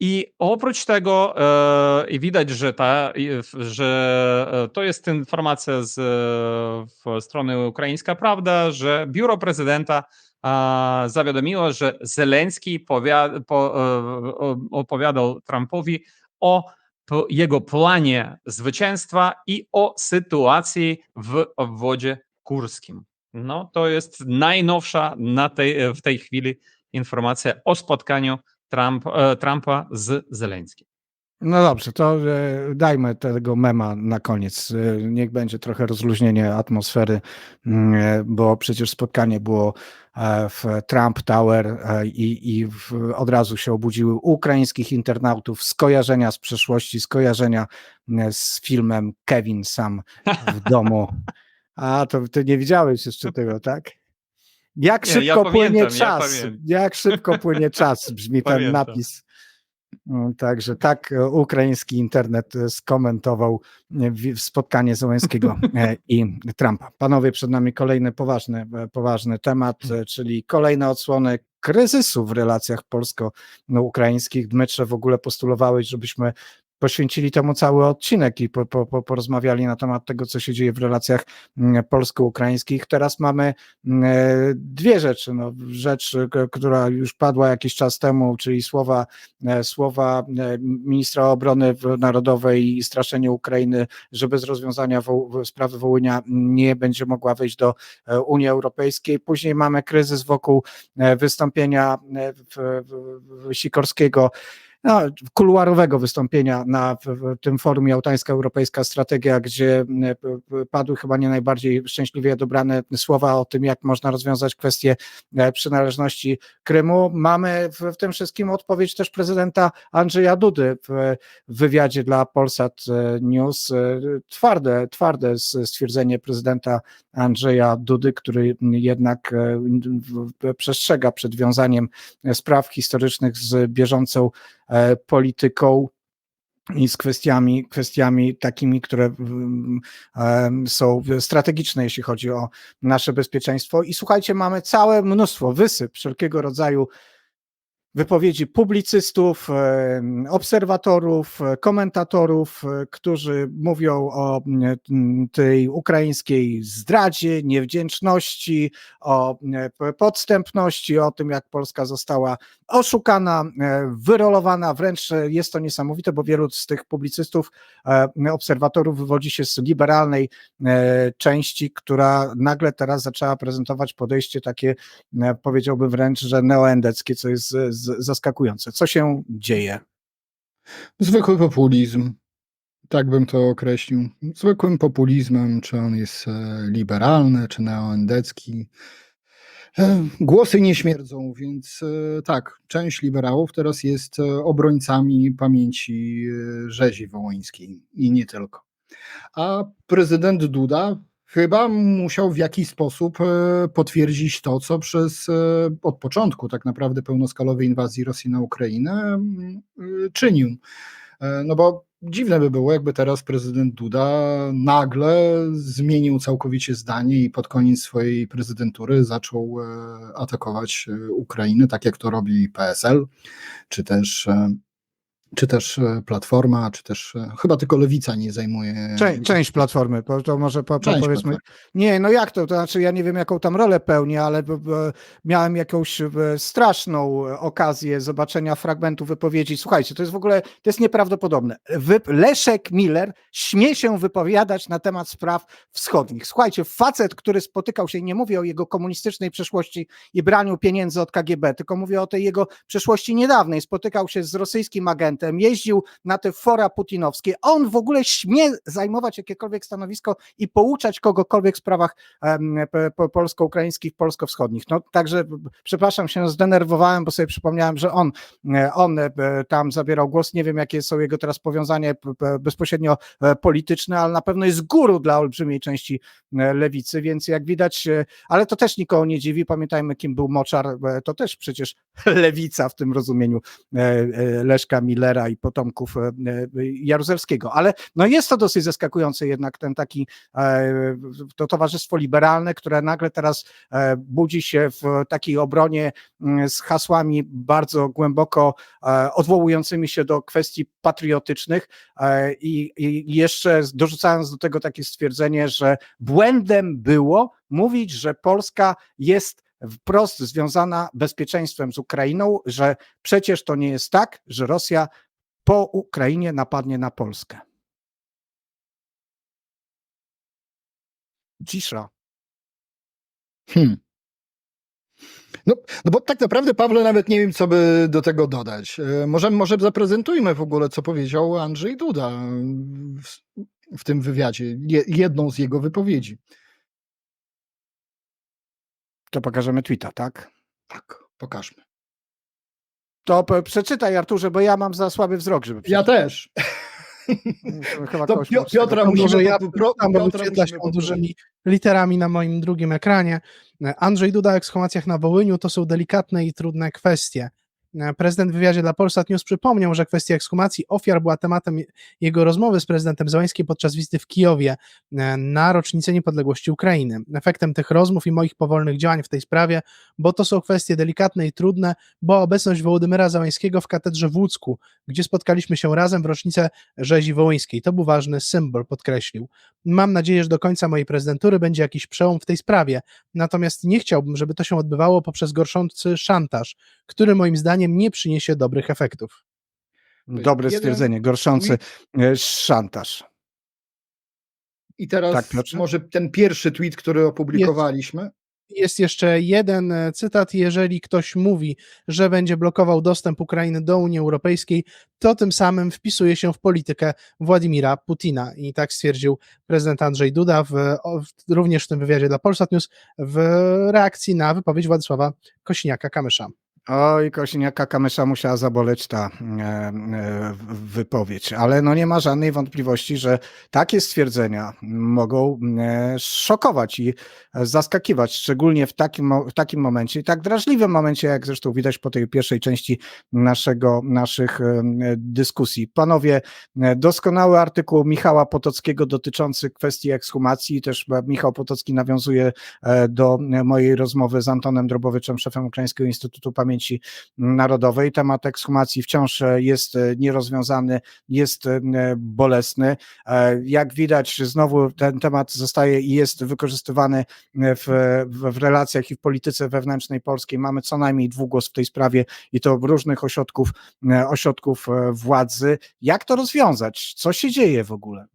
I oprócz tego widać, że to jest informacja z strony Ukraińska Prawda, że biuro prezydenta zawiadomiło, że Zełenski opowiadał Trumpowi o jego planie zwycięstwa i o sytuacji w obwodzie kurskim. No, to jest najnowsza w tej chwili informacja o spotkaniu Trumpa z Zełenskim. No dobrze, to dajmy tego mema na koniec. Niech będzie trochę rozluźnienie atmosfery, bo przecież spotkanie było w Trump Tower i od razu się obudziły ukraińskich internautów skojarzenia z przeszłości, skojarzenia z filmem Kevin sam w domu. A to ty nie widziałeś jeszcze tego, tak? Jak Nie, szybko ja płynie pamiętam, czas, jak szybko płynie czas, brzmi ten Pamiętam. napis. Także tak ukraiński internet skomentował spotkanie Zełenskiego i Trumpa. Panowie, przed nami kolejny poważny temat, czyli kolejne odsłony kryzysu w relacjach polsko-ukraińskich. Dmytrze, w ogóle postulowałeś, żebyśmy poświęcili temu cały odcinek i porozmawiali na temat tego, co się dzieje w relacjach polsko-ukraińskich. Teraz mamy dwie rzeczy. No, rzecz, która już padła jakiś czas temu, czyli słowa ministra obrony narodowej i straszenie Ukrainy, że bez rozwiązania sprawy Wołynia nie będzie mogła wejść do Unii Europejskiej. Później mamy kryzys wokół wystąpienia Sikorskiego, kuluarowego wystąpienia na tym forum Jałtańska Europejska Strategia, gdzie padły chyba nie najbardziej szczęśliwie dobrane słowa o tym, jak można rozwiązać kwestię przynależności Krymu. Mamy w tym wszystkim odpowiedź też prezydenta Andrzeja Dudy w wywiadzie dla Polsat News. Twarde stwierdzenie prezydenta Andrzeja Dudy, który jednak przestrzega przed wiązaniem spraw historycznych z bieżącą polityką i z kwestiami takimi, które są strategiczne, jeśli chodzi o nasze bezpieczeństwo. I słuchajcie, mamy całe mnóstwo, wysyp wszelkiego rodzaju wypowiedzi publicystów, obserwatorów, komentatorów, którzy mówią o tej ukraińskiej zdradzie, niewdzięczności, o podstępności, o tym, jak Polska została oszukana, wyrolowana, wręcz jest to niesamowite, bo wielu z tych publicystów, obserwatorów wywodzi się z liberalnej części, która nagle teraz zaczęła prezentować podejście takie, powiedziałbym wręcz, że neoendeckie, co jest zaskakujące. Co się dzieje? Zwykły populizm, tak bym to określił. Zwykłym populizmem, czy on jest liberalny, czy neoendecki. Głosy nie śmierdzą, więc tak, część liberałów teraz jest obrońcami pamięci rzezi wołyńskiej i nie tylko. A prezydent Duda chyba musiał w jakiś sposób potwierdzić to, co od początku tak naprawdę pełnoskalowej inwazji Rosji na Ukrainę czynił. No bo dziwne by było, jakby teraz prezydent Duda nagle zmienił całkowicie zdanie i pod koniec swojej prezydentury zaczął atakować Ukrainę, tak jak to robi PSL, czy też Platforma, czy też chyba tylko Lewica nie zajmuje... Część Platformy, to może Część powiedzmy... Platformy. Nie, no jak to znaczy ja nie wiem, jaką tam rolę pełni, ale miałem jakąś straszną okazję zobaczenia fragmentu wypowiedzi. Słuchajcie, to jest w ogóle, to jest nieprawdopodobne. Leszek Miller śmie się wypowiadać na temat spraw wschodnich. Słuchajcie, facet, który spotykał się, nie mówię o jego komunistycznej przeszłości i braniu pieniędzy od KGB, tylko mówię o tej jego przeszłości niedawnej. Spotykał się z rosyjskim agentem, jeździł na te fora putinowskie. On w ogóle śmie zajmować jakiekolwiek stanowisko i pouczać kogokolwiek w sprawach polsko-ukraińskich, polsko-wschodnich. No także, przepraszam, się zdenerwowałem, bo sobie przypomniałem, że on tam zabierał głos. Nie wiem, jakie są jego teraz powiązania bezpośrednio polityczne, ale na pewno jest guru dla olbrzymiej części lewicy, więc jak widać, ale to też nikogo nie dziwi. Pamiętajmy, kim był Moczar. To też przecież lewica w tym rozumieniu Leszka Millera i potomków Jaruzelskiego. Ale no jest to dosyć zaskakujące jednak to towarzystwo liberalne, które nagle teraz budzi się w takiej obronie z hasłami bardzo głęboko odwołującymi się do kwestii patriotycznych i jeszcze dorzucając do tego takie stwierdzenie, że błędem było mówić, że Polska jest wprost związana bezpieczeństwem z Ukrainą, że przecież to nie jest tak, że Rosja po Ukrainie napadnie na Polskę. Cisza. No bo tak naprawdę, Pawle, nawet nie wiem, co by do tego dodać. Może zaprezentujmy w ogóle, co powiedział Andrzej Duda w tym wywiadzie, jedną z jego wypowiedzi. To pokażemy tweeta, tak? Tak, pokażmy. To przeczytaj, Arturze, bo ja mam za słaby wzrok, żeby Ja też. Chyba To Piotra Może musimy... ja bo wyświetla się dużymi literami na moim drugim ekranie. Andrzej Duda o ekshumacjach na Wołyniu to są delikatne i trudne kwestie. Prezydent w wywiadzie dla Polsat News przypomniał, że kwestia ekshumacji ofiar była tematem jego rozmowy z prezydentem Zełenskim podczas wizyty w Kijowie na rocznicę niepodległości Ukrainy. Efektem tych rozmów i moich powolnych działań w tej sprawie, bo to są kwestie delikatne i trudne, była obecność Wołodymyra Zełenskiego w katedrze w Łódzku, gdzie spotkaliśmy się razem w rocznicę rzezi wołyńskiej. To był ważny symbol, podkreślił. Mam nadzieję, że do końca mojej prezydentury będzie jakiś przełom w tej sprawie, natomiast nie chciałbym, żeby to się odbywało poprzez gorszący szantaż, który moim zdaniem nie przyniesie dobrych efektów. Dobre Jeden stwierdzenie, gorszący szantaż. I teraz Tak, Piotrze? może ten pierwszy tweet, który opublikowaliśmy. Jest jeszcze jeden cytat: jeżeli ktoś mówi, że będzie blokował dostęp Ukrainy do Unii Europejskiej, to tym samym wpisuje się w politykę Władimira Putina. I tak stwierdził prezydent Andrzej Duda również w tym wywiadzie dla Polsat News w reakcji na wypowiedź Władysława Kosiniaka-Kamysza. Oj, Kosiniaka-Kamysza musiała zaboleć ta wypowiedź, ale no nie ma żadnej wątpliwości, że takie stwierdzenia mogą szokować i zaskakiwać, szczególnie w takim momencie i tak drażliwym momencie, jak zresztą widać po tej pierwszej części naszych dyskusji. Panowie, doskonały artykuł Michała Potockiego dotyczący kwestii ekshumacji, też Michał Potocki nawiązuje do mojej rozmowy z Antonem Drobowiczem, szefem Ukraińskiego Instytutu Pamięci Narodowej. Temat ekshumacji wciąż jest nierozwiązany, jest bolesny. Jak widać, znowu ten temat zostaje i jest wykorzystywany w relacjach i w polityce wewnętrznej polskiej. Mamy co najmniej dwugłos w tej sprawie i to różnych ośrodków władzy. Jak to rozwiązać? Co się dzieje w ogóle?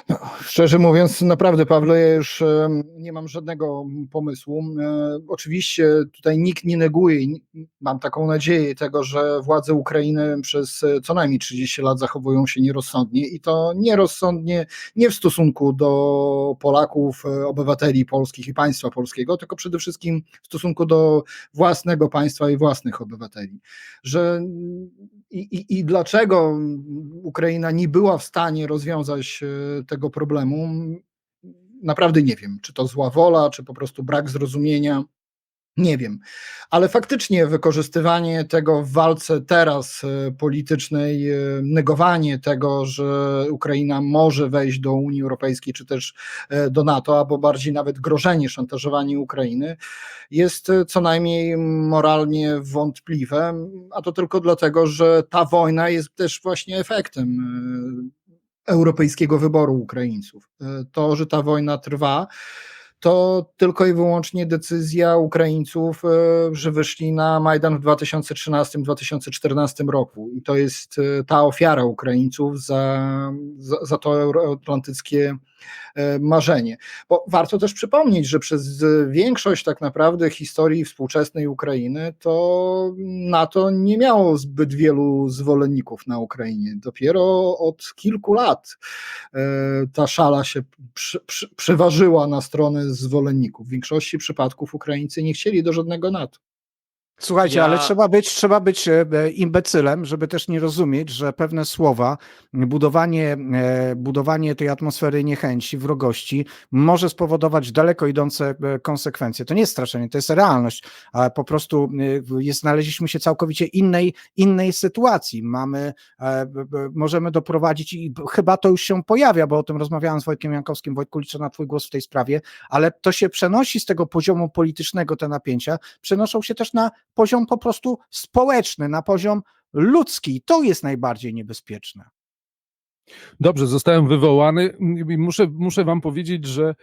No, szczerze mówiąc, naprawdę, Pawle, ja już nie mam żadnego pomysłu. Oczywiście tutaj nikt nie neguje, mam taką nadzieję tego, że władze Ukrainy przez co najmniej 30 lat zachowują się nierozsądnie i to nierozsądnie nie w stosunku do Polaków, obywateli polskich i państwa polskiego, tylko przede wszystkim w stosunku do własnego państwa i własnych obywateli. I dlaczego Ukraina nie była w stanie rozwiązać tego problemu, naprawdę nie wiem, czy to zła wola, czy po prostu brak zrozumienia, nie wiem, ale faktycznie wykorzystywanie tego w walce teraz politycznej, negowanie tego, że Ukraina może wejść do Unii Europejskiej, czy też do NATO, albo bardziej nawet grożenie, szantażowanie Ukrainy, jest co najmniej moralnie wątpliwe, a to tylko dlatego, że ta wojna jest też właśnie efektem europejskiego wyboru Ukraińców. To, że ta wojna trwa, to tylko i wyłącznie decyzja Ukraińców, że wyszli na Majdan w 2013-2014 roku. I to jest ta ofiara Ukraińców za to euroatlantyckie marzenie. Bo warto też przypomnieć, że przez większość tak naprawdę historii współczesnej Ukrainy to NATO nie miało zbyt wielu zwolenników na Ukrainie. Dopiero od kilku lat ta szala się przeważyła na stronę zwolenników. W większości przypadków Ukraińcy nie chcieli do żadnego NATO. Słuchajcie, ale trzeba być imbecylem, żeby też nie rozumieć, że pewne słowa, budowanie tej atmosfery niechęci, wrogości może spowodować daleko idące konsekwencje. To nie jest straszenie, to jest realność, a po prostu znaleźliśmy się całkowicie innej sytuacji. Możemy doprowadzić i chyba to już się pojawia, bo o tym rozmawiałem z Wojtkiem Jankowskim. Wojtku, liczę na twój głos w tej sprawie, ale to się przenosi z tego poziomu politycznego, te napięcia, przenoszą się też na poziom po prostu społeczny, na poziom ludzki. To jest najbardziej niebezpieczne. Dobrze, zostałem wywołany i muszę wam powiedzieć, że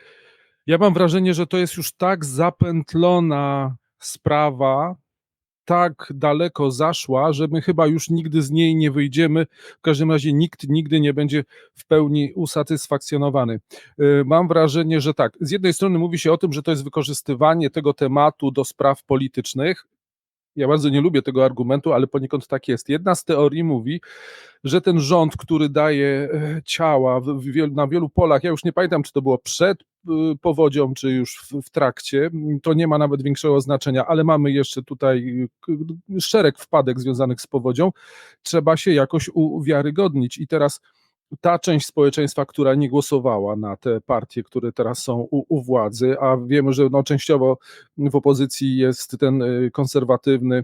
ja mam wrażenie, że to jest już tak zapętlona sprawa, tak daleko zaszła, że my chyba już nigdy z niej nie wyjdziemy. W każdym razie nikt nigdy nie będzie w pełni usatysfakcjonowany. Mam wrażenie, że tak, z jednej strony mówi się o tym, że to jest wykorzystywanie tego tematu do spraw politycznych. Ja bardzo nie lubię tego argumentu, ale poniekąd tak jest. Jedna z teorii mówi, że ten rząd, który daje ciała na wielu polach, ja już nie pamiętam, czy to było przed powodzią, czy już w trakcie, to nie ma nawet większego znaczenia, ale mamy jeszcze tutaj szereg wpadek związanych z powodzią, trzeba się jakoś uwiarygodnić. I teraz ta część społeczeństwa, która nie głosowała na te partie, które teraz są u władzy, a wiemy, że no, częściowo w opozycji jest ten konserwatywny,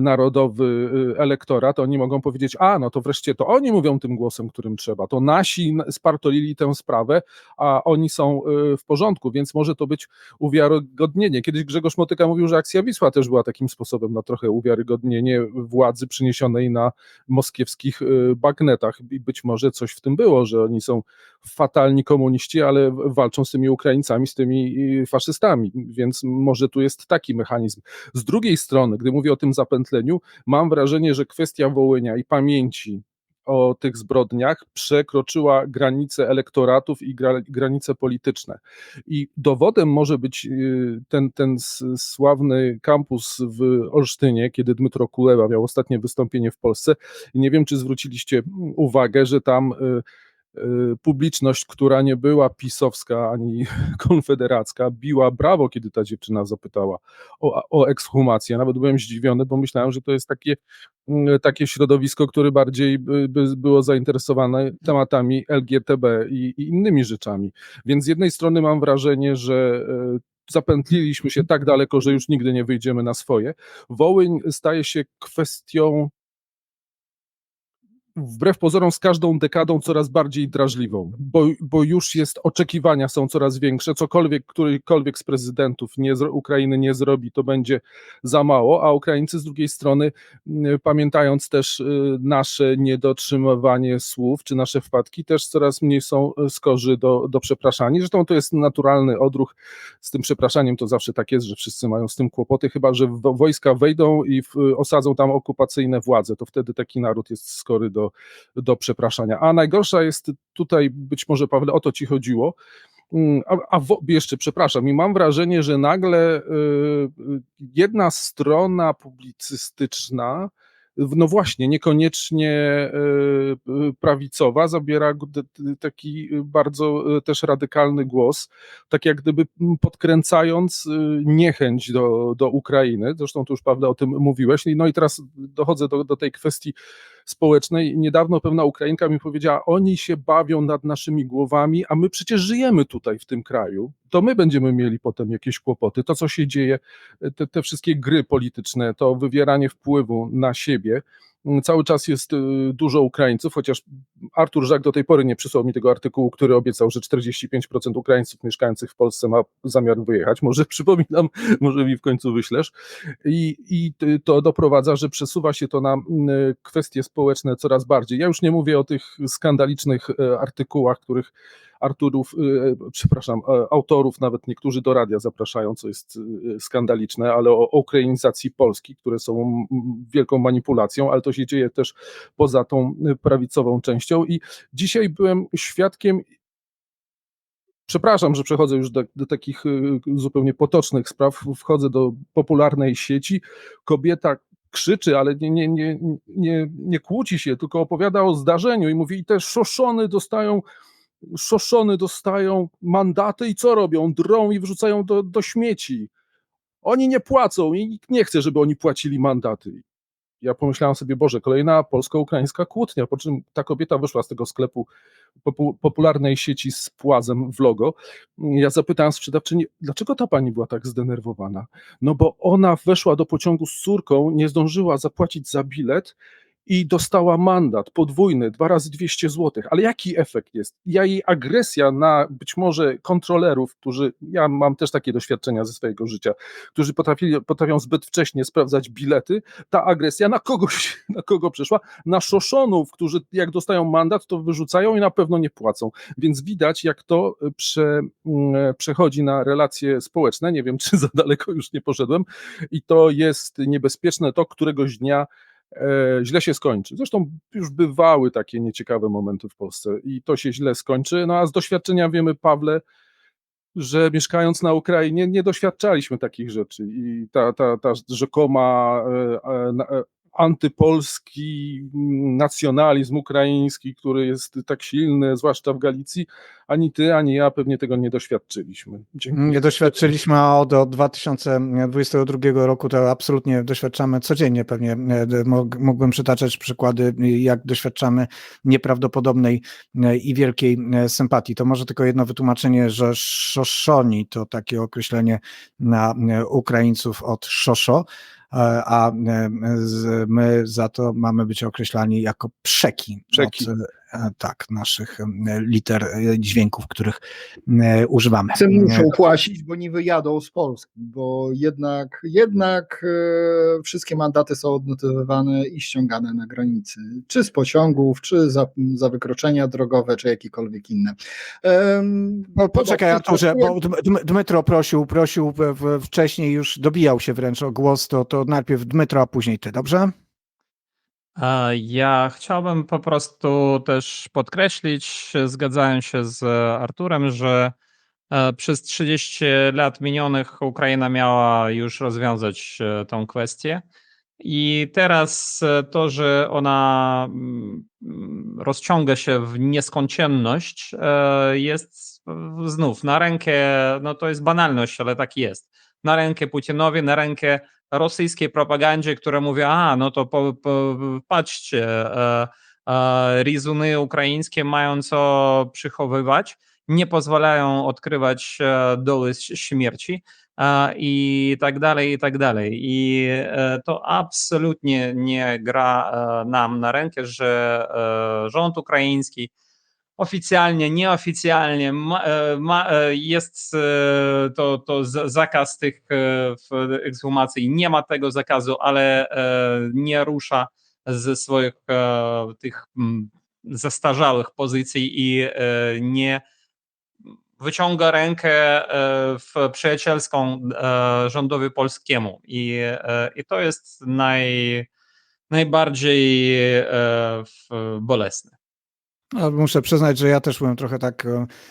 narodowy elektorat, oni mogą powiedzieć, no to wreszcie to oni mówią tym głosem, którym trzeba, to nasi spartolili tę sprawę, a oni są w porządku, więc może to być uwiarygodnienie. Kiedyś Grzegorz Motyka mówił, że akcja Wisła też była takim sposobem na trochę uwiarygodnienie władzy przyniesionej na moskiewskich bagnetach i być może coś w tym było, że oni są fatalni komuniści, ale walczą z tymi Ukraińcami, z tymi faszystami, więc może tu jest taki mechanizm. Z drugiej strony, gdy mówię o tym zapętleniu, mam wrażenie, że kwestia Wołynia i pamięci o tych zbrodniach przekroczyła granice elektoratów i granice polityczne. I dowodem może być ten sławny kampus w Olsztynie, kiedy Dmytro Kuleba miał ostatnie wystąpienie w Polsce. I nie wiem, czy zwróciliście uwagę, że tam publiczność, która nie była pisowska ani konfederacka, biła brawo, kiedy ta dziewczyna zapytała o ekshumację. Nawet byłem zdziwiony, bo myślałem, że to jest takie środowisko, które bardziej by było zainteresowane tematami LGTB i innymi rzeczami. Więc z jednej strony mam wrażenie, że zapętliliśmy się tak daleko, że już nigdy nie wyjdziemy na swoje. Wołyń staje się kwestią wbrew pozorom z każdą dekadą coraz bardziej drażliwą, bo już oczekiwania są coraz większe, którykolwiek z prezydentów Ukrainy nie zrobi, to będzie za mało, a Ukraińcy z drugiej strony, pamiętając też nasze niedotrzymywanie słów, czy nasze wpadki, też coraz mniej są skorzy do przepraszania. Zresztą to jest naturalny odruch z tym przepraszaniem, to zawsze tak jest, że wszyscy mają z tym kłopoty, chyba że wojska wejdą i osadzą tam okupacyjne władze, to wtedy taki naród jest skory do przepraszania. A najgorsza jest tutaj, być może, Pawle, o to ci chodziło, jeszcze przepraszam, i mam wrażenie, że nagle jedna strona publicystyczna, no właśnie, niekoniecznie prawicowa, zabiera taki bardzo też radykalny głos, tak jak gdyby podkręcając niechęć do Ukrainy. Zresztą tu już, Pawle, o tym mówiłeś. No i teraz dochodzę do tej kwestii społecznej. Niedawno pewna Ukrainka mi powiedziała, oni się bawią nad naszymi głowami, a my przecież żyjemy tutaj w tym kraju. To my będziemy mieli potem jakieś kłopoty. To, co się dzieje, te wszystkie gry polityczne, to wywieranie wpływu na siebie. Cały czas jest dużo Ukraińców, chociaż Artur Żak do tej pory nie przysłał mi tego artykułu, który obiecał, że 45% Ukraińców mieszkających w Polsce ma zamiar wyjechać. Może przypominam, może mi w końcu wyślesz. I to doprowadza, że przesuwa się to na kwestie społeczne coraz bardziej. Ja już nie mówię o tych skandalicznych artykułach, których autorów nawet niektórzy do radia zapraszają, co jest skandaliczne, ale o ukrainizacji Polski, które są wielką manipulacją, ale to się dzieje też poza tą prawicową częścią. I dzisiaj byłem świadkiem, przepraszam, że przechodzę już do takich zupełnie potocznych spraw, wchodzę do popularnej sieci, kobieta krzyczy, ale nie kłóci się, tylko opowiada o zdarzeniu i mówi, i te szoszony dostają mandaty i co robią? Drą i wrzucają do śmieci. Oni nie płacą i nikt nie chce, żeby oni płacili mandaty. Ja pomyślałem sobie, Boże, kolejna polsko-ukraińska kłótnia, po czym ta kobieta wyszła z tego sklepu popularnej sieci z płazem w logo. Ja zapytałem sprzedawczyni, dlaczego ta pani była tak zdenerwowana? No bo ona weszła do pociągu z córką, nie zdążyła zapłacić za bilet i dostała mandat podwójny, 2 razy 200 zł. Ale jaki efekt jest? Jej agresja na być może kontrolerów, ja mam też takie doświadczenia ze swojego życia, którzy potrafią zbyt wcześnie sprawdzać bilety, ta agresja na kogo przeszła? Na szoszonów, którzy jak dostają mandat, to wyrzucają i na pewno nie płacą. Więc widać, jak to przechodzi na relacje społeczne. Nie wiem, czy za daleko już nie poszedłem i to jest niebezpieczne, to któregoś dnia źle się skończy. Zresztą już bywały takie nieciekawe momenty w Polsce i to się źle skończy. No a z doświadczenia wiemy, Pawle, że mieszkając na Ukrainie nie doświadczaliśmy takich rzeczy i ta rzekoma antypolski nacjonalizm ukraiński, który jest tak silny, zwłaszcza w Galicji, ani ty, ani ja pewnie tego nie doświadczyliśmy. Dziękuję. Nie doświadczyliśmy, a od 2022 roku to absolutnie doświadczamy codziennie. Pewnie mógłbym przytaczać przykłady, jak doświadczamy nieprawdopodobnej i wielkiej sympatii. To może tylko jedno wytłumaczenie, że szoszoni to takie określenie na Ukraińców od szoszo, a my za to mamy być określani jako przeki. Przeki. Od, tak, naszych liter, dźwięków, których używamy. Muszą płacić, bo nie wyjadą z Polski, bo jednak wszystkie mandaty są odnotowywane i ściągane na granicy, czy z pociągów, czy za wykroczenia drogowe, czy jakiekolwiek inne. Poczekaj, Arturze, bo Dmytro prosił wcześniej, już dobijał się wręcz o głos, to najpierw Dmytro, a później ty, dobrze? Ja chciałbym po prostu też podkreślić, zgadzając się z Arturem, że przez 30 lat minionych Ukraina miała już rozwiązać tą kwestię. I teraz to, że ona rozciąga się w nieskończoność, jest znów na rękę, no to jest banalność, ale tak jest. Na rękę Putinowi, na rękę rosyjskiej propagandzie, która mówi, no to patrzcie, rizuny ukraińskie mają co przychowywać, nie pozwalają odkrywać doły śmierci i tak dalej, i tak dalej. I to absolutnie nie gra nam na rękę, że rząd ukraiński oficjalnie, nieoficjalnie jest to zakaz tych ekshumacji. Nie ma tego zakazu, ale nie rusza ze swoich tych zastarzałych pozycji i nie wyciąga rękę w przyjacielską rządowi polskiemu. I to jest najbardziej bolesne. No, muszę przyznać, że ja też byłem trochę tak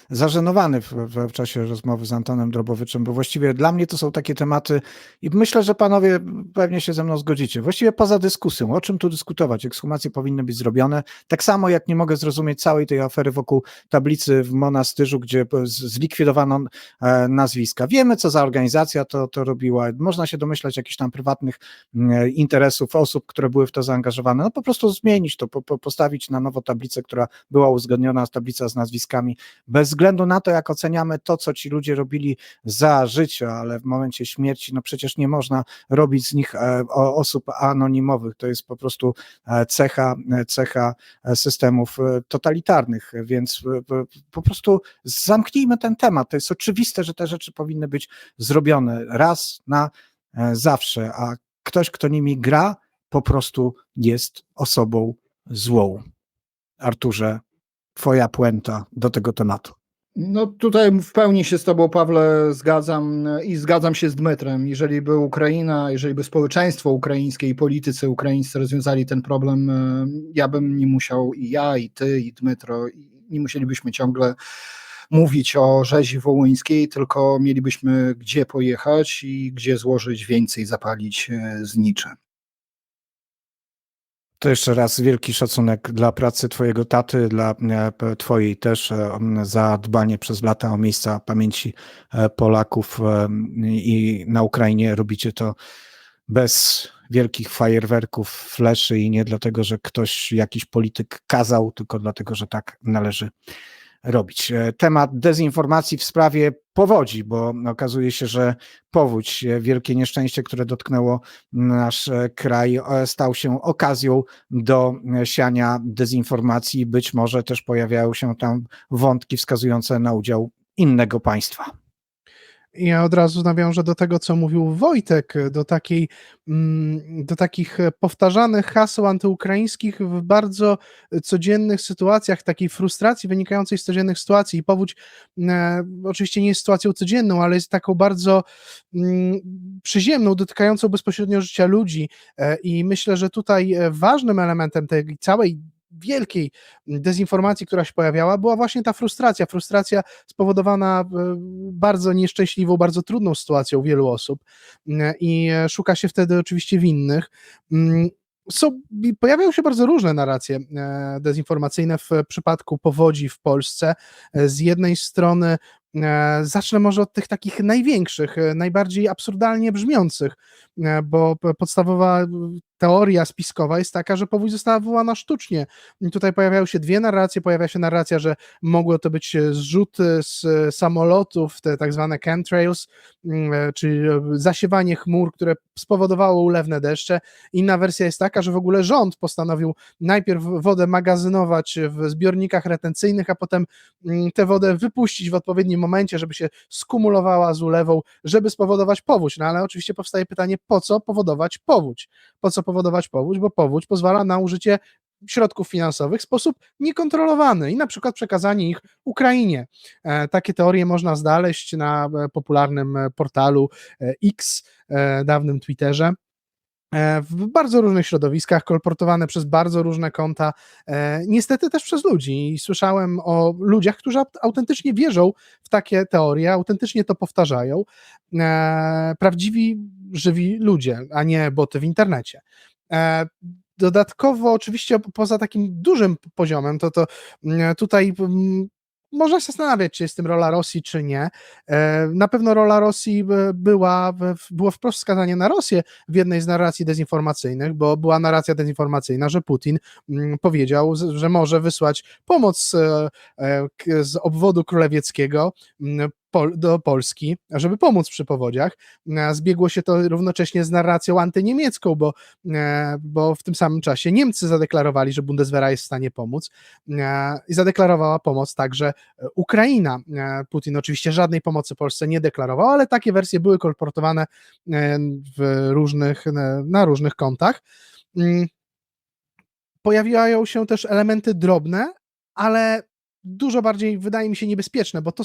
zażenowany w czasie rozmowy z Antonem Drobowiczem, bo właściwie dla mnie to są takie tematy i myślę, że panowie pewnie się ze mną zgodzicie. Właściwie poza dyskusją, o czym tu dyskutować? Ekshumacje powinny być zrobione. Tak samo jak nie mogę zrozumieć całej tej afery wokół tablicy w Monastyżu, gdzie zlikwidowano nazwiska. Wiemy, co za organizacja to robiła. Można się domyślać jakichś tam prywatnych interesów osób, które były w to zaangażowane. No po prostu zmienić to, postawić na nowo tablicę, która była uzgodniona, tablica z nazwiskami, bez względu na to, jak oceniamy to, co ci ludzie robili za życia, ale w momencie śmierci, no przecież nie można robić z nich osób anonimowych, to jest po prostu cecha systemów totalitarnych, więc po prostu zamknijmy ten temat, to jest oczywiste, że te rzeczy powinny być zrobione raz na zawsze, a ktoś, kto nimi gra, po prostu jest osobą złą. Arturze, twoja puenta do tego tematu. No tutaj w pełni się z tobą, Pawle, zgadzam i zgadzam się z Dmytrem. Jeżeli by Ukraina, jeżeli by społeczeństwo ukraińskie i politycy ukraińscy rozwiązali ten problem, ja bym nie musiał, i ja, i ty, i Dmytro, nie musielibyśmy ciągle mówić o rzezi wołyńskiej, tylko mielibyśmy gdzie pojechać i gdzie złożyć wieńce i zapalić znicze. To jeszcze raz wielki szacunek dla pracy twojego taty, dla twojej też za dbanie przez lata o miejsca pamięci Polaków i na Ukrainie robicie to bez wielkich fajerwerków, fleszy i nie dlatego, że ktoś, jakiś polityk kazał, tylko dlatego, że tak należy robić. Temat dezinformacji w sprawie powodzi, bo okazuje się, że powódź, wielkie nieszczęście, które dotknęło nasz kraj, stał się okazją do siania dezinformacji. Być może też pojawiają się tam wątki wskazujące na udział innego państwa. Ja od razu nawiążę do tego, co mówił Wojtek, do takich powtarzanych haseł antyukraińskich w bardzo codziennych sytuacjach, takiej frustracji wynikającej z codziennych sytuacji. I powódź oczywiście nie jest sytuacją codzienną, ale jest taką bardzo przyziemną, dotykającą bezpośrednio życia ludzi. I myślę, że tutaj ważnym elementem tej całej wielkiej dezinformacji, która się pojawiała, była właśnie ta frustracja spowodowana bardzo nieszczęśliwą, bardzo trudną sytuacją wielu osób i szuka się wtedy oczywiście winnych. Pojawiają się bardzo różne narracje dezinformacyjne w przypadku powodzi w Polsce. Z jednej strony zacznę może od tych takich największych, najbardziej absurdalnie brzmiących, bo podstawowa teoria spiskowa jest taka, że powódź została wywołana sztucznie. I tutaj pojawiają się dwie narracje. Pojawia się narracja, że mogło to być zrzuty z samolotów, te tak zwane chemtrails, czyli zasiewanie chmur, które spowodowało ulewne deszcze. Inna wersja jest taka, że w ogóle rząd postanowił najpierw wodę magazynować w zbiornikach retencyjnych, a potem tę wodę wypuścić w odpowiednim momencie, żeby się skumulowała z ulewą, żeby spowodować powódź. No ale oczywiście powstaje pytanie, po co powodować powódź? Po co powodować powódź? Bo powódź pozwala na użycie środków finansowych w sposób niekontrolowany i na przykład przekazanie ich Ukrainie. Takie teorie można znaleźć na popularnym portalu X, dawnym Twitterze, w bardzo różnych środowiskach, kolportowane przez bardzo różne konta, niestety też przez ludzi. I słyszałem o ludziach, którzy autentycznie wierzą w takie teorie, autentycznie to powtarzają. Prawdziwi, żywi ludzie, a nie boty w internecie. Dodatkowo, oczywiście, poza takim dużym poziomem, to tutaj można się zastanawiać, czy jest w tym rola Rosji, czy nie. Na pewno rola Rosji było wprost wskazanie na Rosję w jednej z narracji dezinformacyjnych, bo była narracja dezinformacyjna, że Putin powiedział, że może wysłać pomoc z obwodu królewieckiego do Polski, żeby pomóc przy powodziach. Zbiegło się to równocześnie z narracją antyniemiecką, bo w tym samym czasie Niemcy zadeklarowali, że Bundeswehra jest w stanie pomóc i zadeklarowała pomoc także Ukraina. Putin oczywiście żadnej pomocy Polsce nie deklarował, ale takie wersje były kolportowane na różnych kontach. Pojawiają się też elementy drobne, ale dużo bardziej, wydaje mi się, niebezpieczne, bo to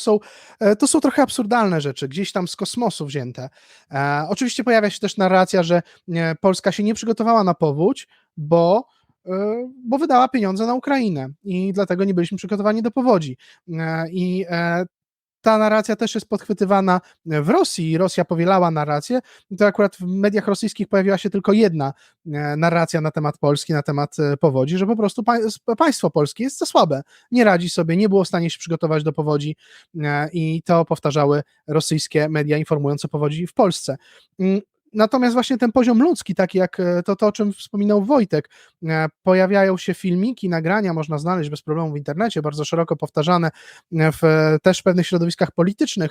są trochę absurdalne rzeczy, gdzieś tam z kosmosu wzięte. Oczywiście pojawia się też narracja, że Polska się nie przygotowała na powódź, bo wydała pieniądze na Ukrainę i dlatego nie byliśmy przygotowani do powodzi. I ta narracja też jest podchwytywana w Rosji i Rosja powielała narrację. To akurat w mediach rosyjskich pojawiła się tylko jedna narracja na temat Polski, na temat powodzi, że po prostu państwo polskie jest za słabe, nie radzi sobie, nie było w stanie się przygotować do powodzi i to powtarzały rosyjskie media informujące o powodzi w Polsce. Natomiast właśnie ten poziom ludzki, taki jak to, o czym wspominał Wojtek, pojawiają się filmiki, nagrania, można znaleźć bez problemu w internecie, bardzo szeroko powtarzane też w pewnych środowiskach politycznych,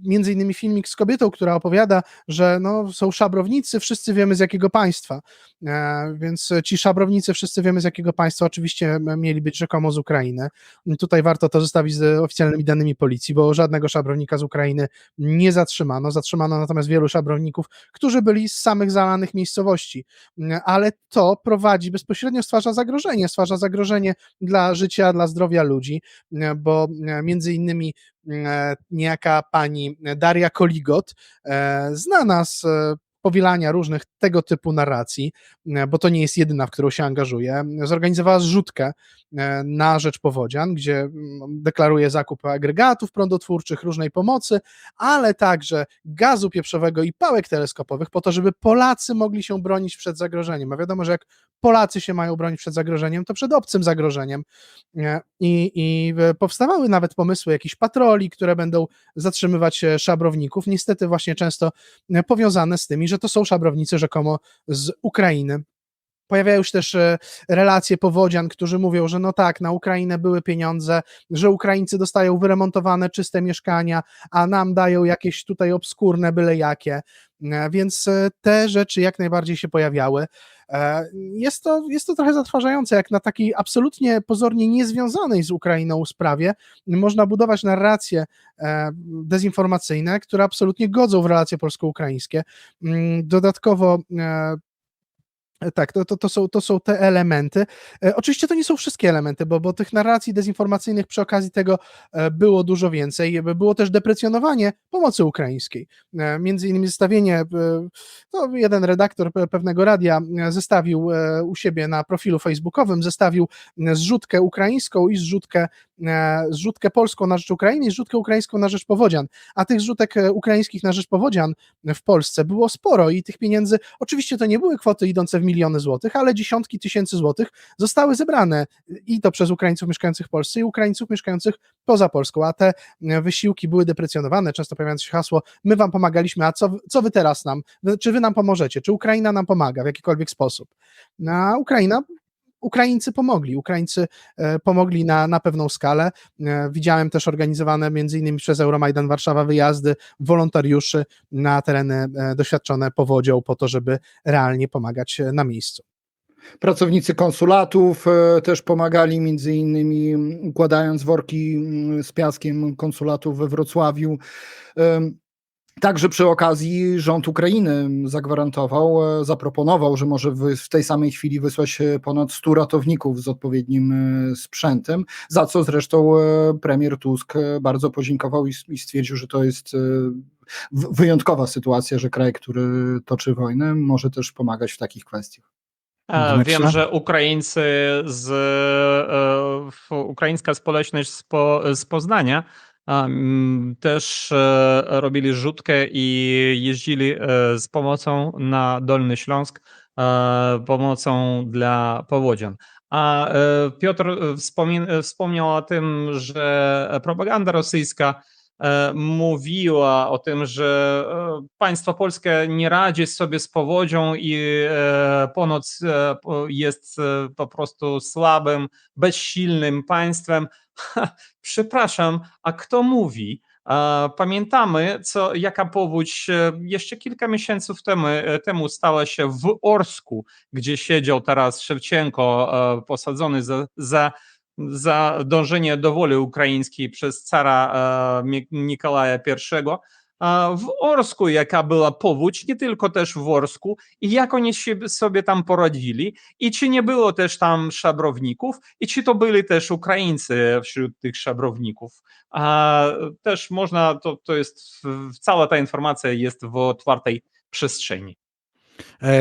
między innymi filmik z kobietą, która opowiada, że są szabrownicy, wszyscy wiemy z jakiego państwa, więc ci szabrownicy, wszyscy wiemy z jakiego państwa, oczywiście mieli być rzekomo z Ukrainy. Tutaj warto to zestawić z oficjalnymi danymi policji, bo żadnego szabrownika z Ukrainy nie zatrzymano natomiast wielu szabrowników, którzy byli z samych zalanych miejscowości, ale to stwarza zagrożenie dla życia, dla zdrowia ludzi, bo między innymi niejaka pani Daria Koligot, znana z powielania różnych tego typu narracji, bo to nie jest jedyna, w którą się angażuje, zorganizowała zrzutkę na rzecz powodzian, gdzie deklaruje zakup agregatów prądotwórczych, różnej pomocy, ale także gazu pieprzowego i pałek teleskopowych po to, żeby Polacy mogli się bronić przed zagrożeniem. A wiadomo, że jak Polacy się mają bronić przed zagrożeniem, to przed obcym zagrożeniem. I powstawały nawet pomysły jakichś patroli, które będą zatrzymywać szabrowników, niestety właśnie często powiązane z tymi, że to są szabrownicy rzekomo z Ukrainy. Pojawiają się też relacje powodzian, którzy mówią, że na Ukrainę były pieniądze, że Ukraińcy dostają wyremontowane, czyste mieszkania, a nam dają jakieś tutaj obskurne, byle jakie, więc te rzeczy jak najbardziej się pojawiały. Jest to trochę zatrważające, jak na takiej absolutnie pozornie niezwiązanej z Ukrainą sprawie można budować narracje dezinformacyjne, które absolutnie godzą w relacje polsko-ukraińskie. Dodatkowo tak, to są te elementy. Oczywiście to nie są wszystkie elementy, bo tych narracji dezinformacyjnych przy okazji tego było dużo więcej. Było też deprecjonowanie pomocy ukraińskiej. Między innymi zestawienie, jeden redaktor pewnego radia zestawił u siebie na profilu facebookowym, zestawił zrzutkę ukraińską i zrzutkę zrzutkę polską na rzecz Ukrainy i zrzutkę ukraińską na rzecz powodzian, a tych zrzutek ukraińskich na rzecz powodzian w Polsce było sporo i tych pieniędzy, oczywiście to nie były kwoty idące w miliony złotych, ale dziesiątki tysięcy złotych zostały zebrane i to przez Ukraińców mieszkających w Polsce i Ukraińców mieszkających poza Polską, a te wysiłki były deprecjonowane, często pojawiające się hasło, my wam pomagaliśmy, a co wy teraz nam, czy wy nam pomożecie, czy Ukraina nam pomaga w jakikolwiek sposób. A Ukraińcy pomogli na pewną skalę. Widziałem też organizowane między innymi przez Euromajdan Warszawa wyjazdy wolontariuszy na tereny doświadczone powodzią po to, żeby realnie pomagać na miejscu. Pracownicy konsulatów też pomagali, między innymi układając worki z piaskiem konsulatów we Wrocławiu. Także przy okazji rząd Ukrainy zaproponował, że może w tej samej chwili wysłać ponad 100 ratowników z odpowiednim sprzętem, za co zresztą premier Tusk bardzo podziękował i stwierdził, że to jest wyjątkowa sytuacja, że kraj, który toczy wojnę, może też pomagać w takich kwestiach. Wiem, że ukraińska społeczność z Poznania też robili rzutkę i jeździli z pomocą na Dolny Śląsk, pomocą dla powodzian. A Piotr wspomniał o tym, że propaganda rosyjska mówiła o tym, że państwo polskie nie radzi sobie z powodzią i ponoć jest po prostu słabym, bezsilnym państwem. Przepraszam, a kto mówi? Pamiętamy, jaka powódź jeszcze kilka miesięcy temu stała się w Orsku, gdzie siedział teraz Szewczenko, posadzony za dążenie do woli ukraińskiej przez cara Nikolaja I. W Orsku, jaka była powódź, nie tylko też w Orsku, i jak oni sobie tam poradzili, i czy nie było też tam szabrowników, i czy to byli też Ukraińcy wśród tych szabrowników. Też można, to jest, cała ta informacja jest w otwartej przestrzeni.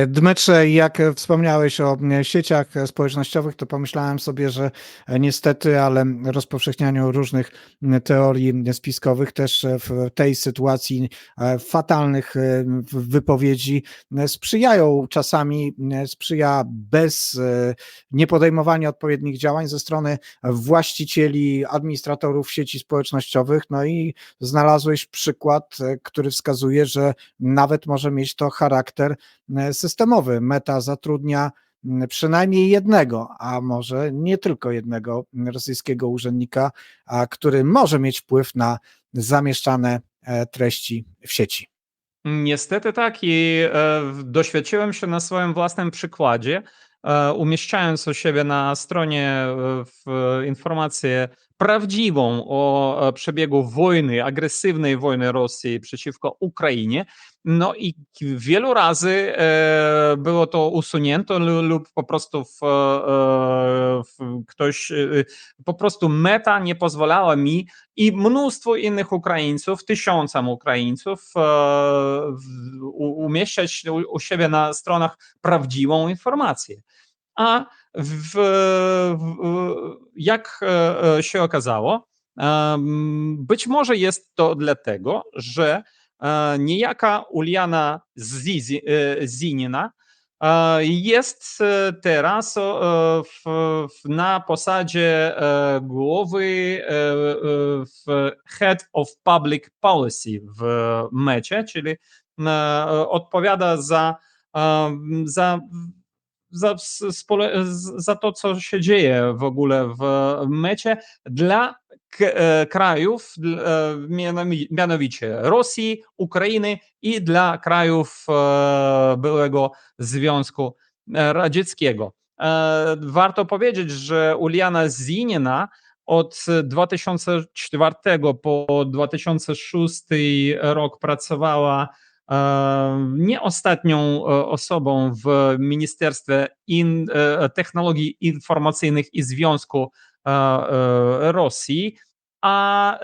Dmytrze, jak wspomniałeś o sieciach społecznościowych, to pomyślałem sobie, że niestety, ale rozpowszechnianiu różnych teorii spiskowych też w tej sytuacji fatalnych wypowiedzi sprzyja bez niepodejmowania odpowiednich działań ze strony właścicieli, administratorów sieci społecznościowych. No i znalazłeś przykład, który wskazuje, że nawet może mieć to charakter systemowy. Meta zatrudnia przynajmniej jednego, a może nie tylko jednego rosyjskiego urzędnika, który może mieć wpływ na zamieszczane treści w sieci. Niestety tak i doświadczyłem się na swoim własnym przykładzie, umieszczając u siebie na stronie informację prawdziwą o przebiegu wojny, agresywnej wojny Rosji przeciwko Ukrainie. No i wielu razy było to usunięte lub po prostu ktoś, po prostu Meta nie pozwalała mi i mnóstwo innych Ukraińców, tysiącom Ukraińców umieszczać u siebie na stronach prawdziwą informację. A jak się okazało, być może jest to dlatego, że niejaka Uliana Zinina jest teraz na posadzie głowy Head of Public Policy w Mecie, czyli odpowiada za to, co się dzieje w ogóle w Mecie dla krajów, mianowicie Rosji, Ukrainy i dla krajów byłego Związku Radzieckiego. Warto powiedzieć, że Uliana Zinina od 2004 po 2006 rok pracowała nie ostatnią osobą w Ministerstwie Technologii Informacyjnych i Związku Rosji. a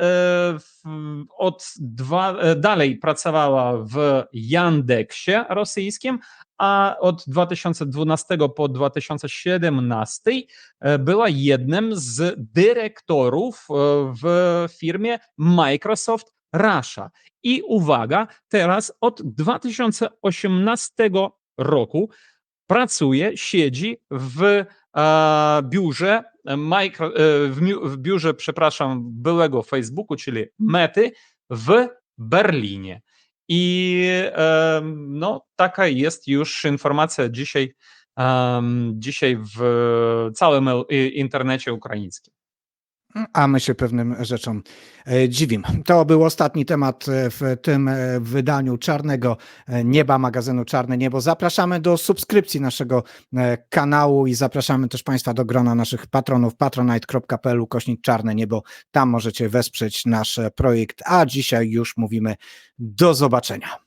dalej pracowała w Yandeksie rosyjskim, a od 2012 po 2017 była jednym z dyrektorów w firmie Microsoft Russia. I uwaga, teraz od 2018 roku pracuje, siedzi w biurze w biurze, przepraszam, byłego Facebooku, czyli Mety w Berlinie. I no, taka jest już informacja dzisiaj w całym internecie ukraińskim. A my się pewnym rzeczom dziwimy. To był ostatni temat w tym wydaniu Czarnego Nieba, magazynu Czarne Niebo. Zapraszamy do subskrypcji naszego kanału i zapraszamy też Państwa do grona naszych patronów patronite.pl/Czarne Niebo. Tam możecie wesprzeć nasz projekt, a dzisiaj już mówimy do zobaczenia.